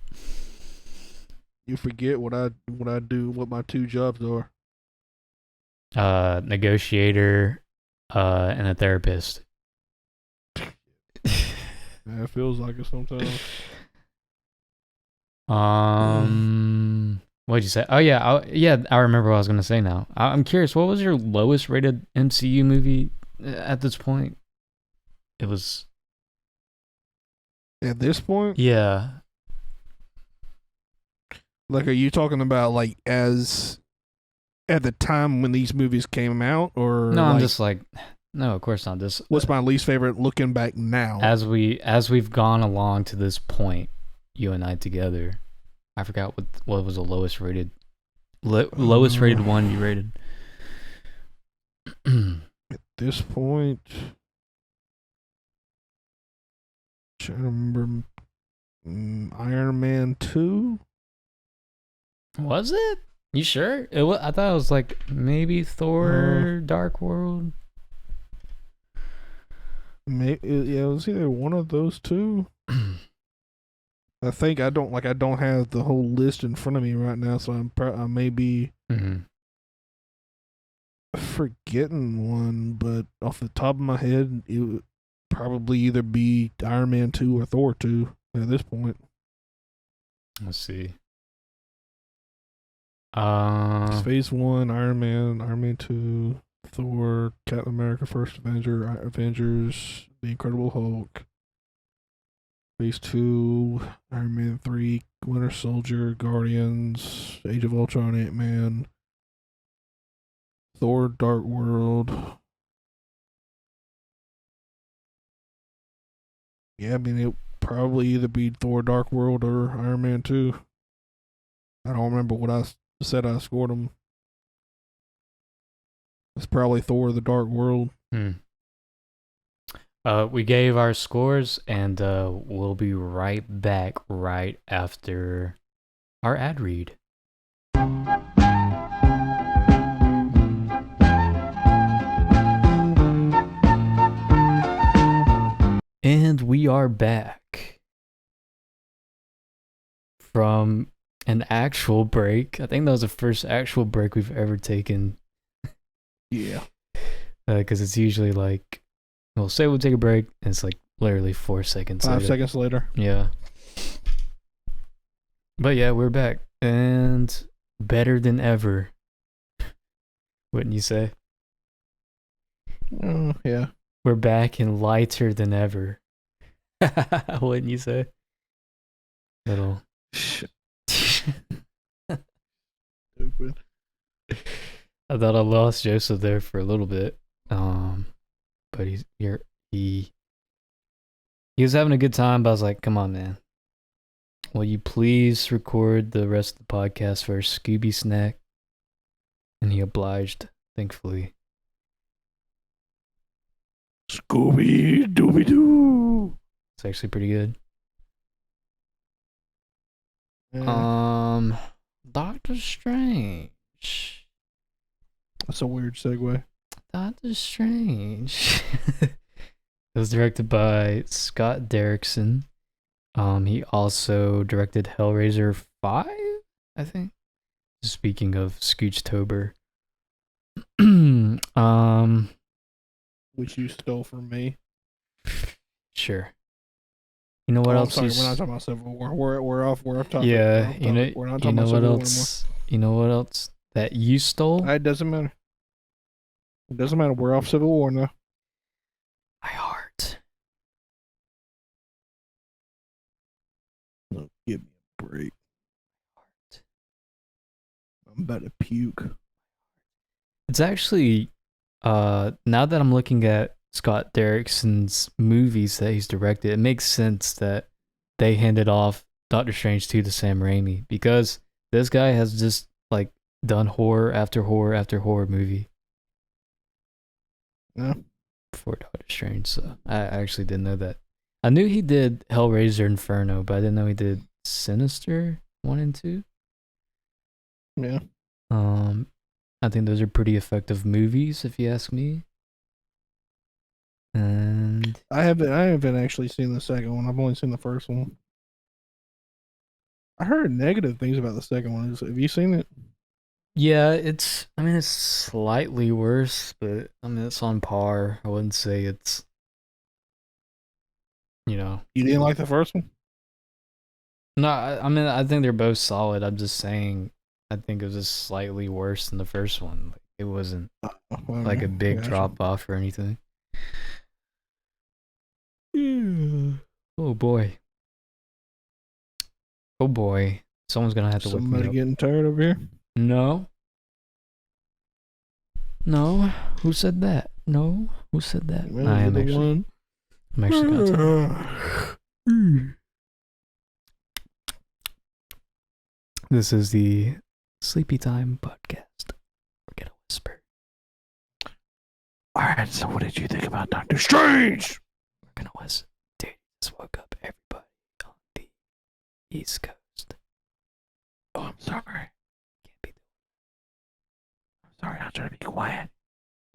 You forget what I do, what my two jobs are. Negotiator, and a therapist. Yeah, it feels like it sometimes. What'd you say? Oh yeah, I remember what I was gonna say now. I'm curious, what was your lowest rated MCU movie at this point? It was At this point? Yeah. Like, are you talking about like as at the time when these movies came out, or No, I'm like, just like, no, of course not. Just what's my least favorite looking back now? as we've gone along to this point, you and I together. I forgot what was the lowest rated one you rated. At this point, trying to remember, Iron Man 2. Was it? You sure? I thought it was like maybe Thor Dark World. Maybe, yeah, it was either one of those two. I think I don't have the whole list in front of me right now, so I may be forgetting one, but off the top of my head, it would probably either be Iron Man 2 or Thor 2 at this point. Let's see. It's Phase 1, Iron Man 2, Thor, Captain America, First Avenger, Avengers, The Incredible Hulk. Phase 2, Iron Man 3, Winter Soldier, Guardians, Age of Ultron, Ant-Man, Thor, Dark World. Yeah, I mean, it probably either be Thor, Dark World, or Iron Man 2. I don't remember what I said I scored them. It's probably Thor, the Dark World. We gave our scores, and we'll be right back right after our ad read. And we are back from an actual break. I think that was the first actual break we've ever taken. Yeah. Because it's usually like, we'll say we'll take a break, and it's like literally 4 seconds 5 later. seconds later. Yeah. But yeah, we're back. And better than ever. Wouldn't you say? Yeah. We're back and lighter than ever. Wouldn't you say? Little. Stupid. I thought I lost Joseph there for a little bit. but he was having a good time. But I was like, come on, man. Will you please record the rest of the podcast for Scooby Snack? And he obliged, thankfully. Scooby Dooby Doo. It's actually pretty good. Yeah. Doctor Strange. That's a weird segue. Doctor Strange. It was directed by Scott Derrickson. He also directed Hellraiser 5, I think. Speaking of Scoochtober. Which you stole from me. Sure. You know what else? Sorry, we're not talking about Civil War. We're off topic. Yeah, we're not talking about Civil War else? You know what else that you stole? It doesn't matter. It doesn't matter. We're off Civil War now. My heart. Oh, give me a break. I'm about to puke. It's actually, now that I'm looking at Scott Derrickson's movies that he's directed, it makes sense that they handed off Doctor Strange 2 to Sam Raimi, because this guy has just like done horror after horror after horror movie. Yeah. Before Doctor Strange, so I actually didn't know that. I knew he did Hellraiser Inferno, but I didn't know he did Sinister 1 and 2. Yeah. I think those are pretty effective movies, if you ask me. And I haven't actually seen the second one. I've only seen the first one. I heard negative things about the second one. Have you seen it? yeah, it's slightly worse, but it's on par. I wouldn't say it's, You didn't like the first one? No, I think they're both solid. I'm just saying, I think it was just slightly worse than the first one. Like, it wasn't like a big drop off or anything. Oh boy. Oh boy. Someone's gonna have to look me Somebody up. getting tired over here? No. No. Who said that? No. Who said that? Well, I you're am the actually. one. I'm actually gonna This is the Sleepy Time podcast. We're gonna whisper. Alright, so what did you think about Doctor Strange? We're gonna whisper. Dude, just woke up everybody on the East Coast. Oh, I'm sorry. Can't be. I'm sorry, I'm trying to be quiet.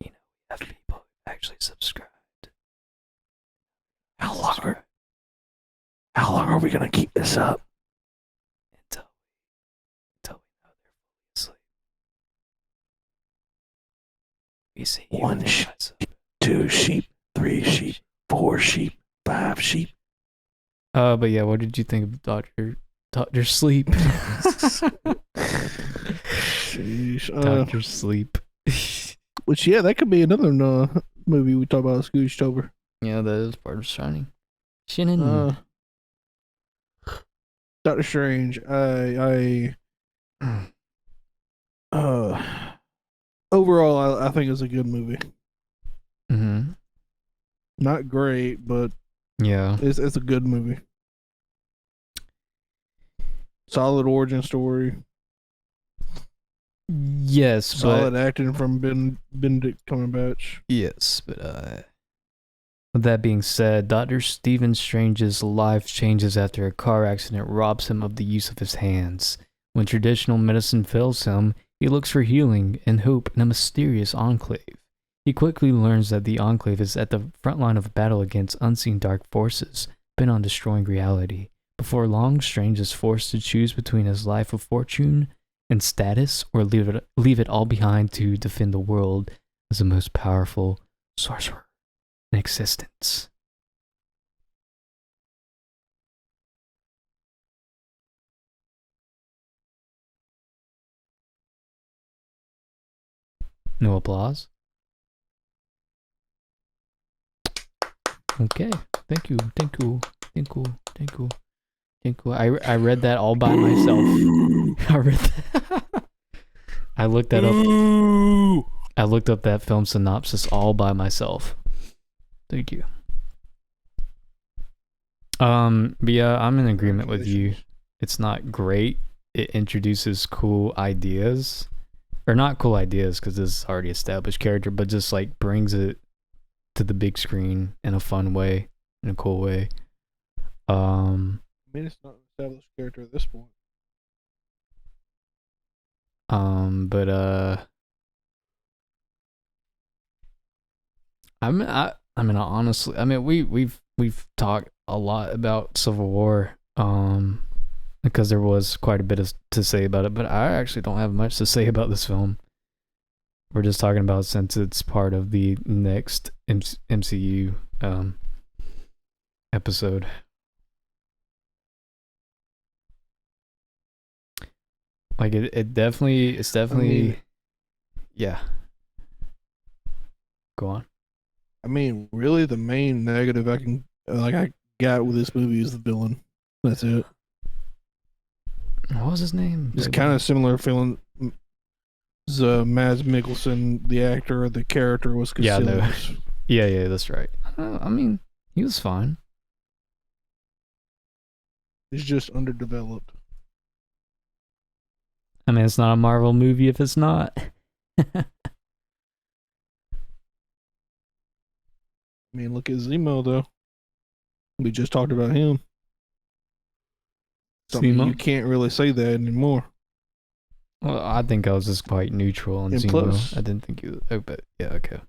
We have people who actually subscribed. How long are we gonna keep this up? Until we know they're fully asleep. We see you 1 sheep, 2 sheep, 3 sheep, 4 sheep, 5 sheep. But yeah, what did you think of Doctor Sleep? Sheesh. Doctor Sleep. Which, yeah, that could be another movie we talk about, Scoochtober. Yeah, that is part of Shining. Shining. Doctor Strange. Overall, I think it's a good movie. Mm-hmm. Not great, but Yeah. it's a good movie. Solid origin story. Yes, Solid but acting from Benedict Cumberbatch. yes, but with that being said, Dr. Stephen Strange's life changes after a car accident robs him of the use of his hands. When traditional medicine fails him, he looks for healing and hope in a mysterious enclave. He quickly learns that the enclave is at the front line of battle against unseen dark forces bent on destroying reality. Before long, Strange is forced to choose between his life of fortune and status, or leave it all behind to defend the world as the most powerful sorcerer in existence. No applause? Okay. Thank you. I read that all by myself. I read that. I looked that up. I looked up that film synopsis all by myself. Thank you. But yeah, I'm in agreement with you. It's not great. It introduces cool ideas, or not cool ideas because this is already established character, but just like brings it to the big screen in a fun way, in a cool way. I mean, it's not an established character at this point. But I mean, honestly, I mean, we've talked a lot about Civil War, because there was quite a bit to say about it, but I actually don't have much to say about this film. We're just talking about since it's part of the next MCU episode. Like it's definitely I mean, yeah. Go on. I mean, really, the main negative I got with this movie is the villain. That's it. What was his name? It's kind of similar feeling. Mads Mikkelsen, the actor, the character was Casillas. Yeah, that's right. I mean, he was fine. He's just underdeveloped. I mean, it's not a Marvel movie if it's not. I mean, look at Zemo, though. We just talked about him. Zemo? You can't really say that anymore. Well, I think I was just quite neutral on Zemo. Plus, I didn't think you... Oh, but yeah, okay.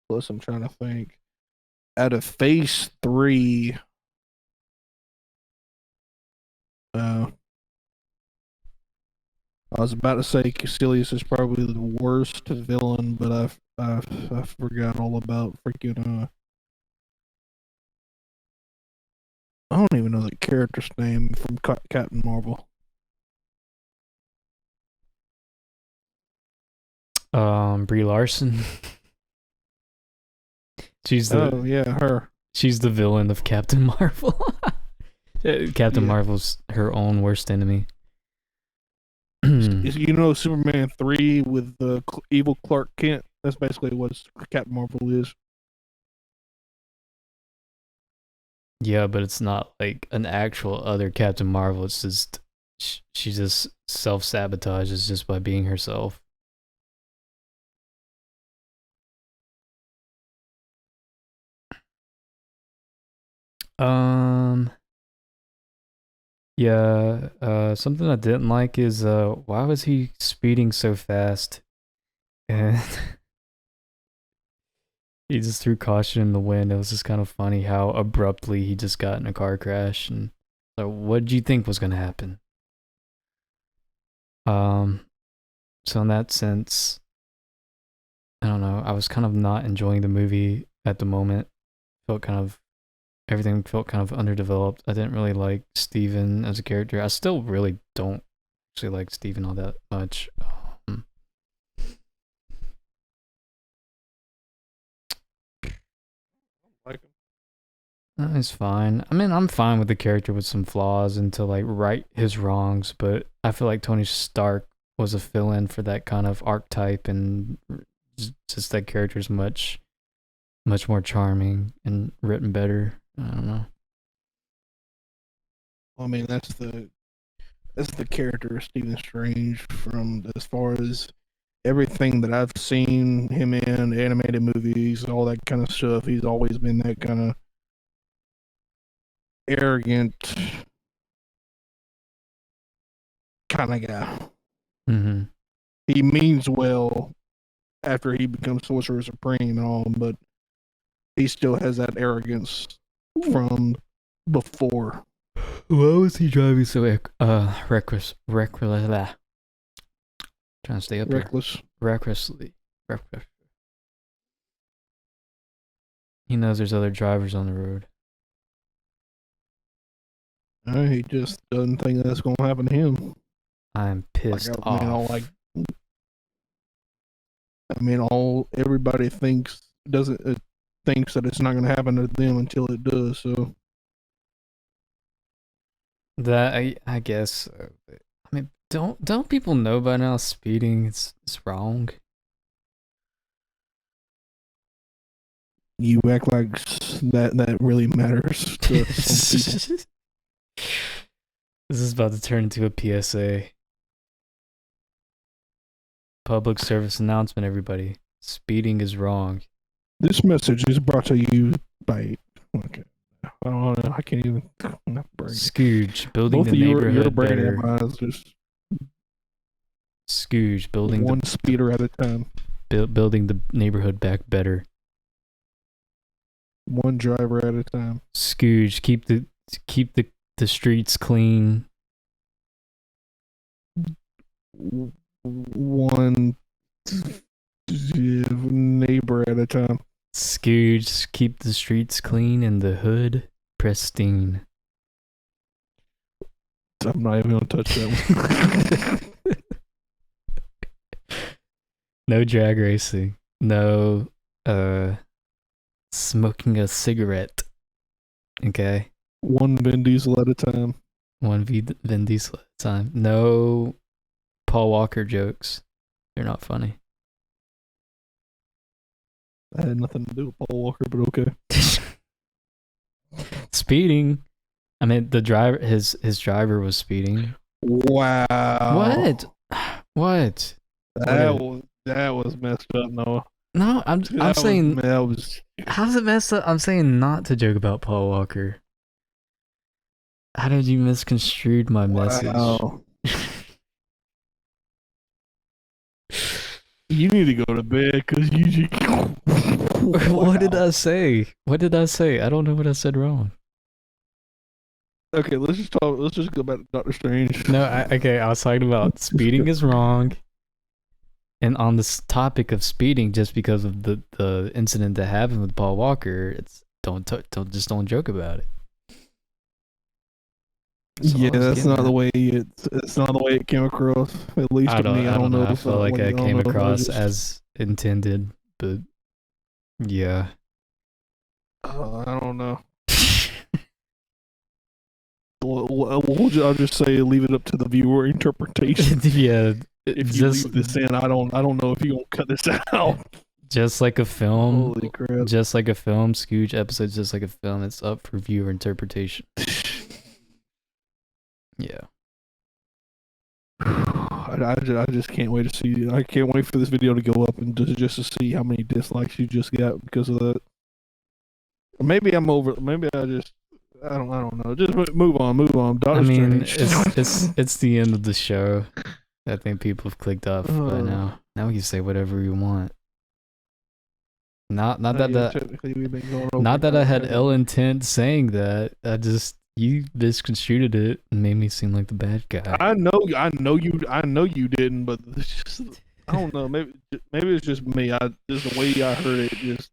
Plus, I'm trying to think. Out of Phase 3... I was about to say Casillas is probably the worst villain, but I forgot all about freaking I don't even know the character's name from Captain Marvel. Brie Larson. She's her. She's the villain of Captain Marvel. Captain Marvel's her own worst enemy. You know, Superman 3 with the evil Clark Kent. That's basically what Captain Marvel is. Yeah, but it's not like an actual other Captain Marvel. It's just she just self-sabotages just by being herself. Yeah, something I didn't like is why was he speeding so fast? And he just threw caution in the wind. It was just kind of funny how abruptly he just got in a car crash. And so what did you think was going to happen? So in that sense, I don't know. I was kind of not enjoying the movie at the moment. Everything felt kind of underdeveloped. I didn't really like Steven as a character. I still really don't actually like Steven all that much. Like him. It's fine. I mean, I'm fine with the character with some flaws and to like right his wrongs, but I feel like Tony Stark was a fill-in for that kind of archetype, and just that character's much more charming and written better. I don't know. I mean, that's the character of Stephen Strange from as far as everything that I've seen him in, animated movies, all that kind of stuff. He's always been that kind of arrogant kind of guy. Mm-hmm. He means well after he becomes Sorcerer Supreme and all, but he still has that arrogance from before. Why was he driving so reckless? Trying to stay up recklessly. He knows there's other drivers on the road. He just doesn't think that's gonna happen to him. I'm pissed off. Everybody thinks that it's not gonna happen to them until it does. So that I guess. I mean, don't people know by now speeding it's wrong? You act like that really matters to some people. This is about to turn into a PSA. Public service announcement, everybody. Speeding is wrong. This message is brought to you by... Okay. I don't know. I can't even... Scooge, building Both the of your neighborhood brain better. and mine is just Scooge, building one speeder at a time. building the neighborhood back better. One driver at a time. Scooge, keep the streets clean. One neighbor at a time. Scooge, keep the streets clean and the hood pristine. I'm not even gonna touch that one. No drag racing. No smoking a cigarette. Okay. One Vin Diesel at a time. One Vin Diesel at a time. No Paul Walker jokes. They're not funny. That had nothing to do with Paul Walker, but okay. Speeding. I mean, the driver, his driver was speeding. Wow. What? That was messed up, Noah. No, I'm saying that was. How's it messed up? I'm saying not to joke about Paul Walker. How did you misconstrue my message? Wow. You need to go to bed because you just... What did I say? What did I say? I don't know what I said wrong. Okay, let's just talk. Let's just go back to Doctor Strange. No, I was talking about speeding is wrong. And on this topic of speeding, just because of the incident that happened with Paul Walker, it's don't joke about it. That's not the way it's not the way it came across. At least to me, I don't know. I felt like I came across as intended, but yeah. I don't know. I'll just say leave it up to the viewer interpretation. Yeah. If you leave this in, I don't know if you're gonna cut this out. Just like a film. Holy crap. Just like a film, Scooge episode's just like a film. It's up for viewer interpretation. Yeah. I just can't wait to see. I can't wait for this video to go up and just to see how many dislikes you just got because of that. Or maybe I'm over. Maybe I don't know. Just move on. Doctor Strange. it's the end of the show. I think people have clicked off by now. Now we can say whatever we want. Not that I had ill intent saying that. You misconstrued it and made me seem like the bad guy. I know you didn't, but it's just, I don't know. Maybe it's just me. Just the way I heard it just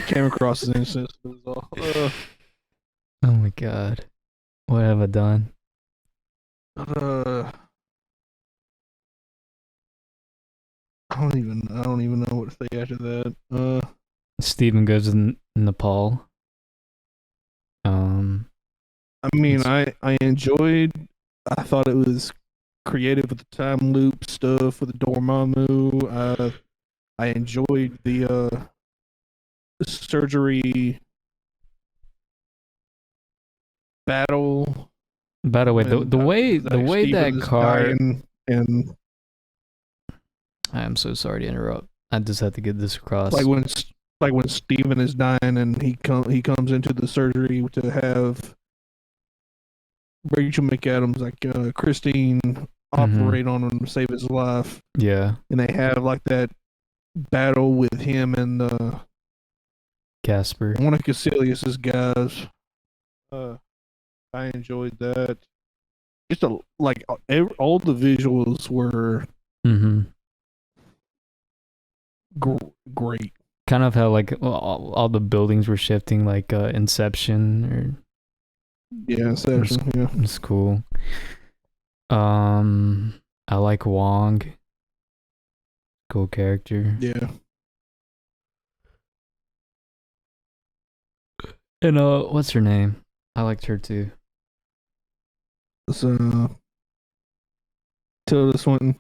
came across as insensitive. Oh my god, what have I done? I don't even know what to say after that. Steven goes in Nepal. I mean, I enjoyed. I thought it was creative with the time loop stuff with the Dormammu. I enjoyed the surgery battle. By the way, the way that car. And I am so sorry to interrupt. I just had to get this across. Like when Steven is dying and he comes into the surgery to have Rachel McAdams, like Christine, operate on him to save his life. Yeah. And they have like that battle with him and Casper. One of Caecilius's guys. I enjoyed that. Just all the visuals were great. Kind of how like all the buildings were shifting, like Inception or. Yeah, Inception. Yeah, it's cool. I like Wong. Cool character. Yeah. And what's her name? I liked her too. It's Tilda Swinton.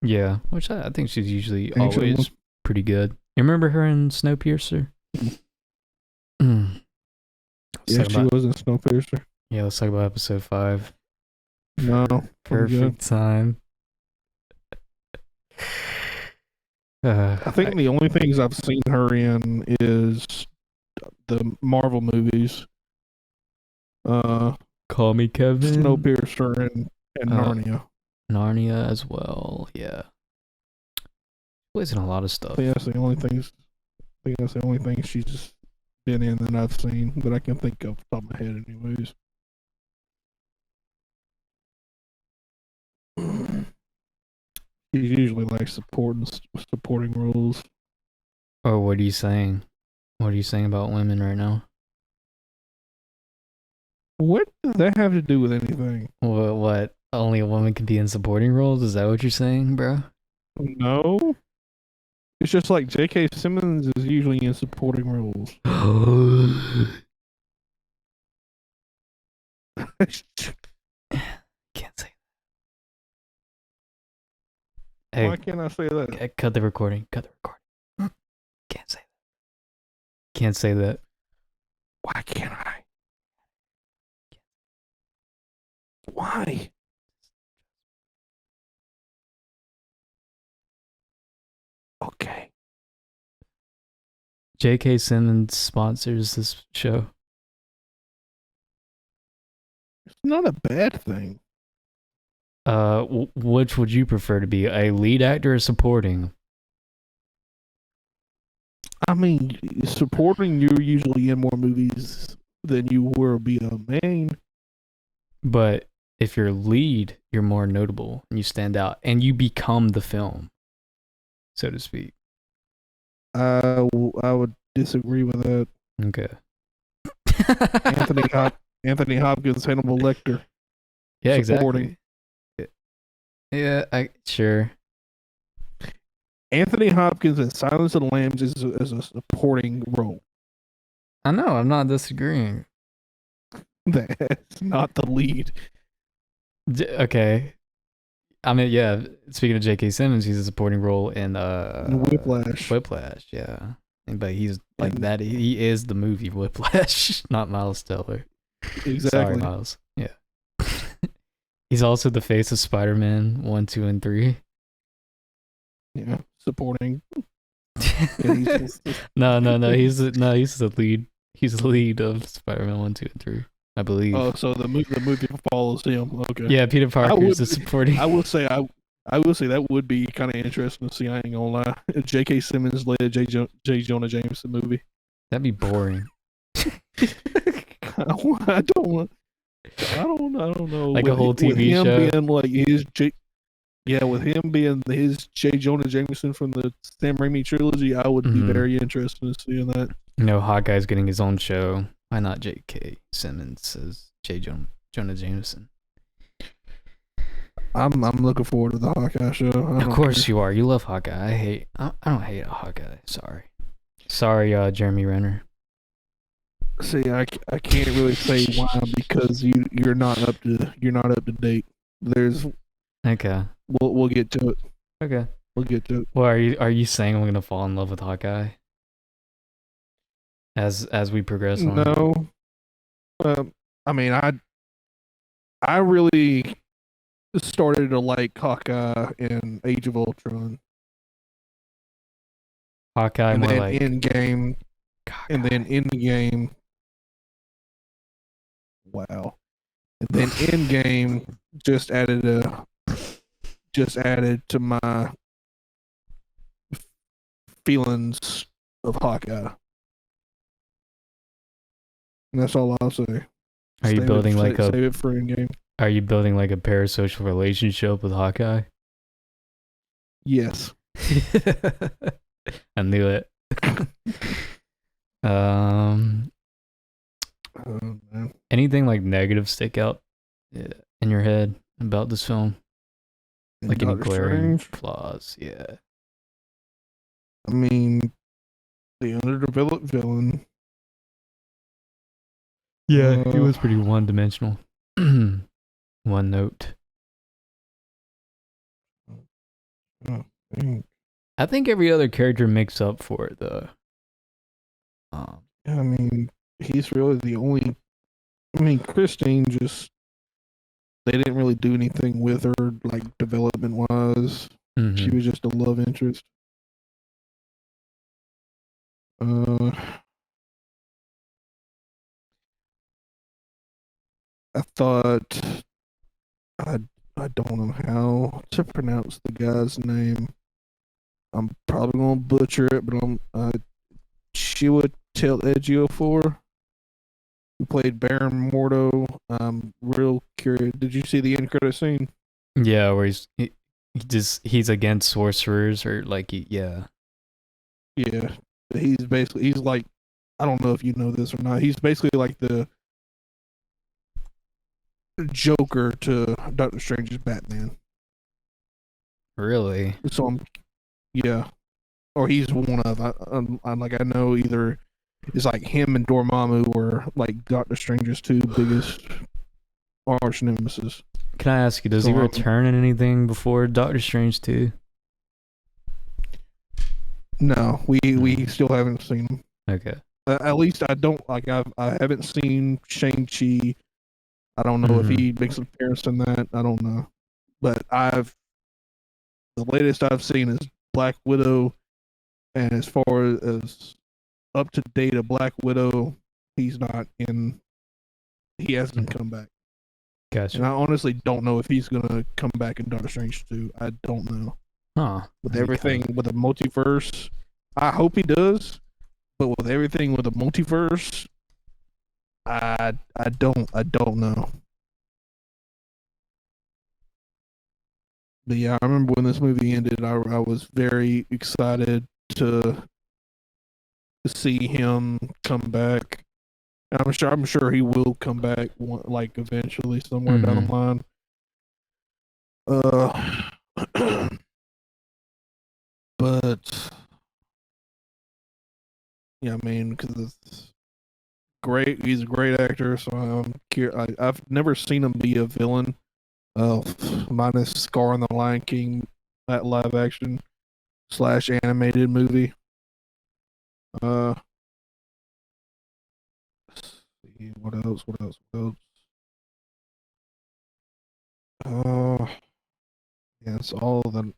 Yeah, which I think she's usually always pretty good. You remember her in Snowpiercer? Mm. Yeah, she was in Snowpiercer. Yeah, let's talk about episode 5. No, Perfect time. I think the only things I've seen her in is the Marvel movies. Call Me Kevin. Snowpiercer and Narnia. Narnia as well, yeah. Plays in a lot of stuff. I think that's the only thing she's been in that I've seen that I can think of off the top of my head anyways. She's usually like supporting roles. Oh, what are you saying? What are you saying about women right now? What does that have to do with anything? What? Only a woman can be in supporting roles? Is that what you're saying, bro? No. It's just like J.K. Simmons is usually in supporting roles. Can't say that. Hey, why can't I say that? Cut the recording. Can't say that. Can't say that. Why can't I? Why? Okay. J.K. Simmons sponsors this show. It's not a bad thing. Which would you prefer to be, a lead actor or supporting? I mean, supporting, you're usually in more movies than you will be a main. But if you're lead, you're more notable and you stand out and you become the film, so to speak. I would disagree with that. Okay. Anthony Hopkins, Hannibal Lecter. Yeah, supporting. Exactly. Yeah, sure. Anthony Hopkins in Silence of the Lambs is a supporting role. I know, I'm not disagreeing. That's not the lead. Okay. I mean, yeah, speaking of J.K. Simmons, he's a supporting role in Whiplash. Whiplash, yeah. But he's like that. He is the movie Whiplash, not Miles Teller. Exactly. Sorry, Miles. Yeah. He's also the face of Spider-Man 1, 2, and 3. Yeah, supporting. No. He's the lead. He's the lead of Spider-Man 1, 2, and 3, I believe. Oh, so the movie follows him. Okay. Yeah, Peter Parker is the supporting. I will say that would be kind of interesting to see. I ain't gonna lie. If J.K. Simmons led J. Jonah Jameson movie. That'd be boring. I don't know. Like a whole TV show. Being like with him being his J. Jonah Jameson from the Sam Raimi trilogy, I would be very interested in seeing that. Hawkeye's getting his own show. Why not J.K. Simmons as J. Jonah Jameson? I'm looking forward to the Hawkeye show. Of course you are. You love Hawkeye. I don't hate Hawkeye. Sorry, Jeremy Renner. See, I can't really say why because you're not up to date. There's okay. We'll get to it. Okay. We'll get to it. Well, are you saying I'm gonna fall in love with Hawkeye as we progress on? No. I mean, I really started to like Hawkeye in Age of Ultron. Hawkeye and more then like Endgame, and then Endgame. Wow. And then Endgame just added to my feelings of Hawkeye. And that's all I'll say. Are you building save it for Endgame? Are you building like a parasocial relationship with Hawkeye? Yes. I knew it. Anything like negative stick out in your head about this film? Like any glaring flaws? Yeah. I mean, the underdeveloped villain. Yeah, he was pretty one-dimensional. One note. I think every other character makes up for it, though. I mean, he's really the only. I mean, Christine just. They didn't really do anything with her, like development wise. She was just a love interest. I thought I don't know how to pronounce the guy's name. I'm probably gonna butcher it, but Chiwetel Ejiofor, who played Baron Mordo. I'm real curious. Did you see the end credit scene? Yeah, where he's against sorcerers or like yeah. Yeah, he's like, I don't know if you know this or not. He's basically like the Joker to Doctor Strange's Batman. Really? So yeah, or he's one of. I know either it's like him and Dormammu were like Doctor Strange's two biggest arch nemesis. Can I ask you, does he return in anything before Doctor Strange 2? No, we still haven't seen him. Okay. At least I don't like. I haven't seen Shang-Chi. I don't know if he makes an appearance in that. I don't know, but the latest I've seen is Black Widow, and as far as up to date a Black Widow, he's not in. He hasn't come back. Gotcha. And I honestly don't know if he's gonna come back in Doctor Strange 2. I don't know. Huh. With everything with the multiverse, I hope he does. But with everything with the multiverse, I don't know. But yeah, I remember when this movie ended, I was very excited to see him come back. And I'm sure he will come back, like eventually somewhere down the line. But yeah, I mean, because it's great. He's a great actor, so I'm curious. I've never seen him be a villain. Minus Scar in the Lion King, that live action / animated movie. Let's see, what else? Yeah, it's all the.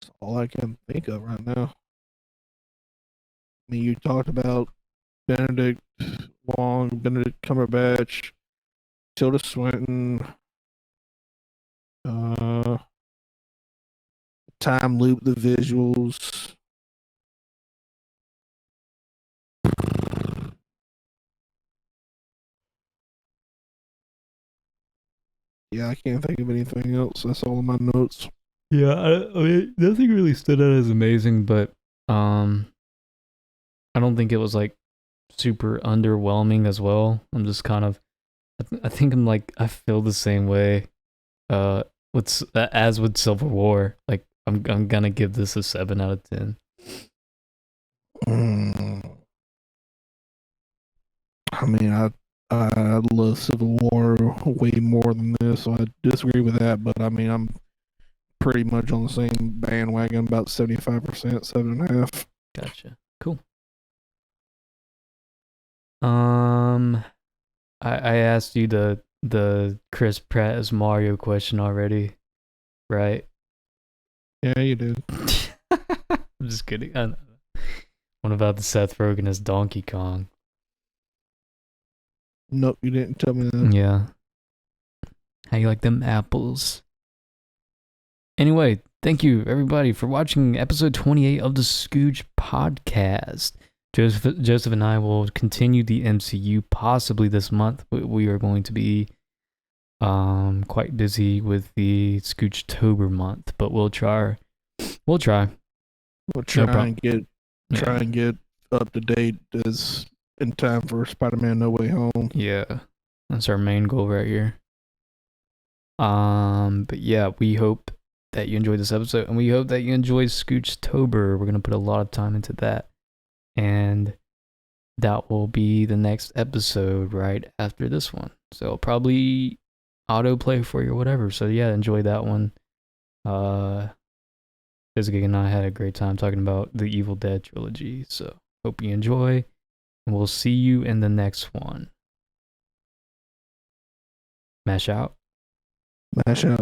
It's all I can think of right now. I mean, you talked about Benedict Cumberbatch, Tilda Swinton, time loop, the visuals. Yeah, I can't think of anything else. That's all in my notes. Yeah, I mean, nothing really stood out as amazing, but I don't think it was like super underwhelming as well. I'm just kind of, I think I'm like, I feel the same way, as with Civil War. Like I'm gonna give this a 7 out of 10. I mean, I love Civil War way more than this, so I disagree with that. But I mean, I'm pretty much on the same bandwagon, about 75%, 7.5. Gotcha. Cool. I asked you the Chris Pratt as Mario question already, right? Yeah, you did. I'm just kidding. What about the Seth Rogen as Donkey Kong? Nope, you didn't tell me that. Yeah. How you like them apples? Anyway, thank you everybody for watching episode 28 of the Scooch podcast. Joseph and I will continue the MCU possibly this month, but we are going to be quite busy with the Scoochtober month, but we'll try. We'll try and get up to date as in time for Spider-Man No Way Home. Yeah, that's our main goal right here. But yeah, we hope that you enjoyed this episode, and we hope that you enjoyed Scoochtober. We're gonna put a lot of time into that, and that will be the next episode right after this one. So I'll probably autoplay for you or whatever. So yeah, enjoy that one. Physic and I had a great time talking about the Evil Dead trilogy. So hope you enjoy, and we'll see you in the next one. Mash out. Mash out.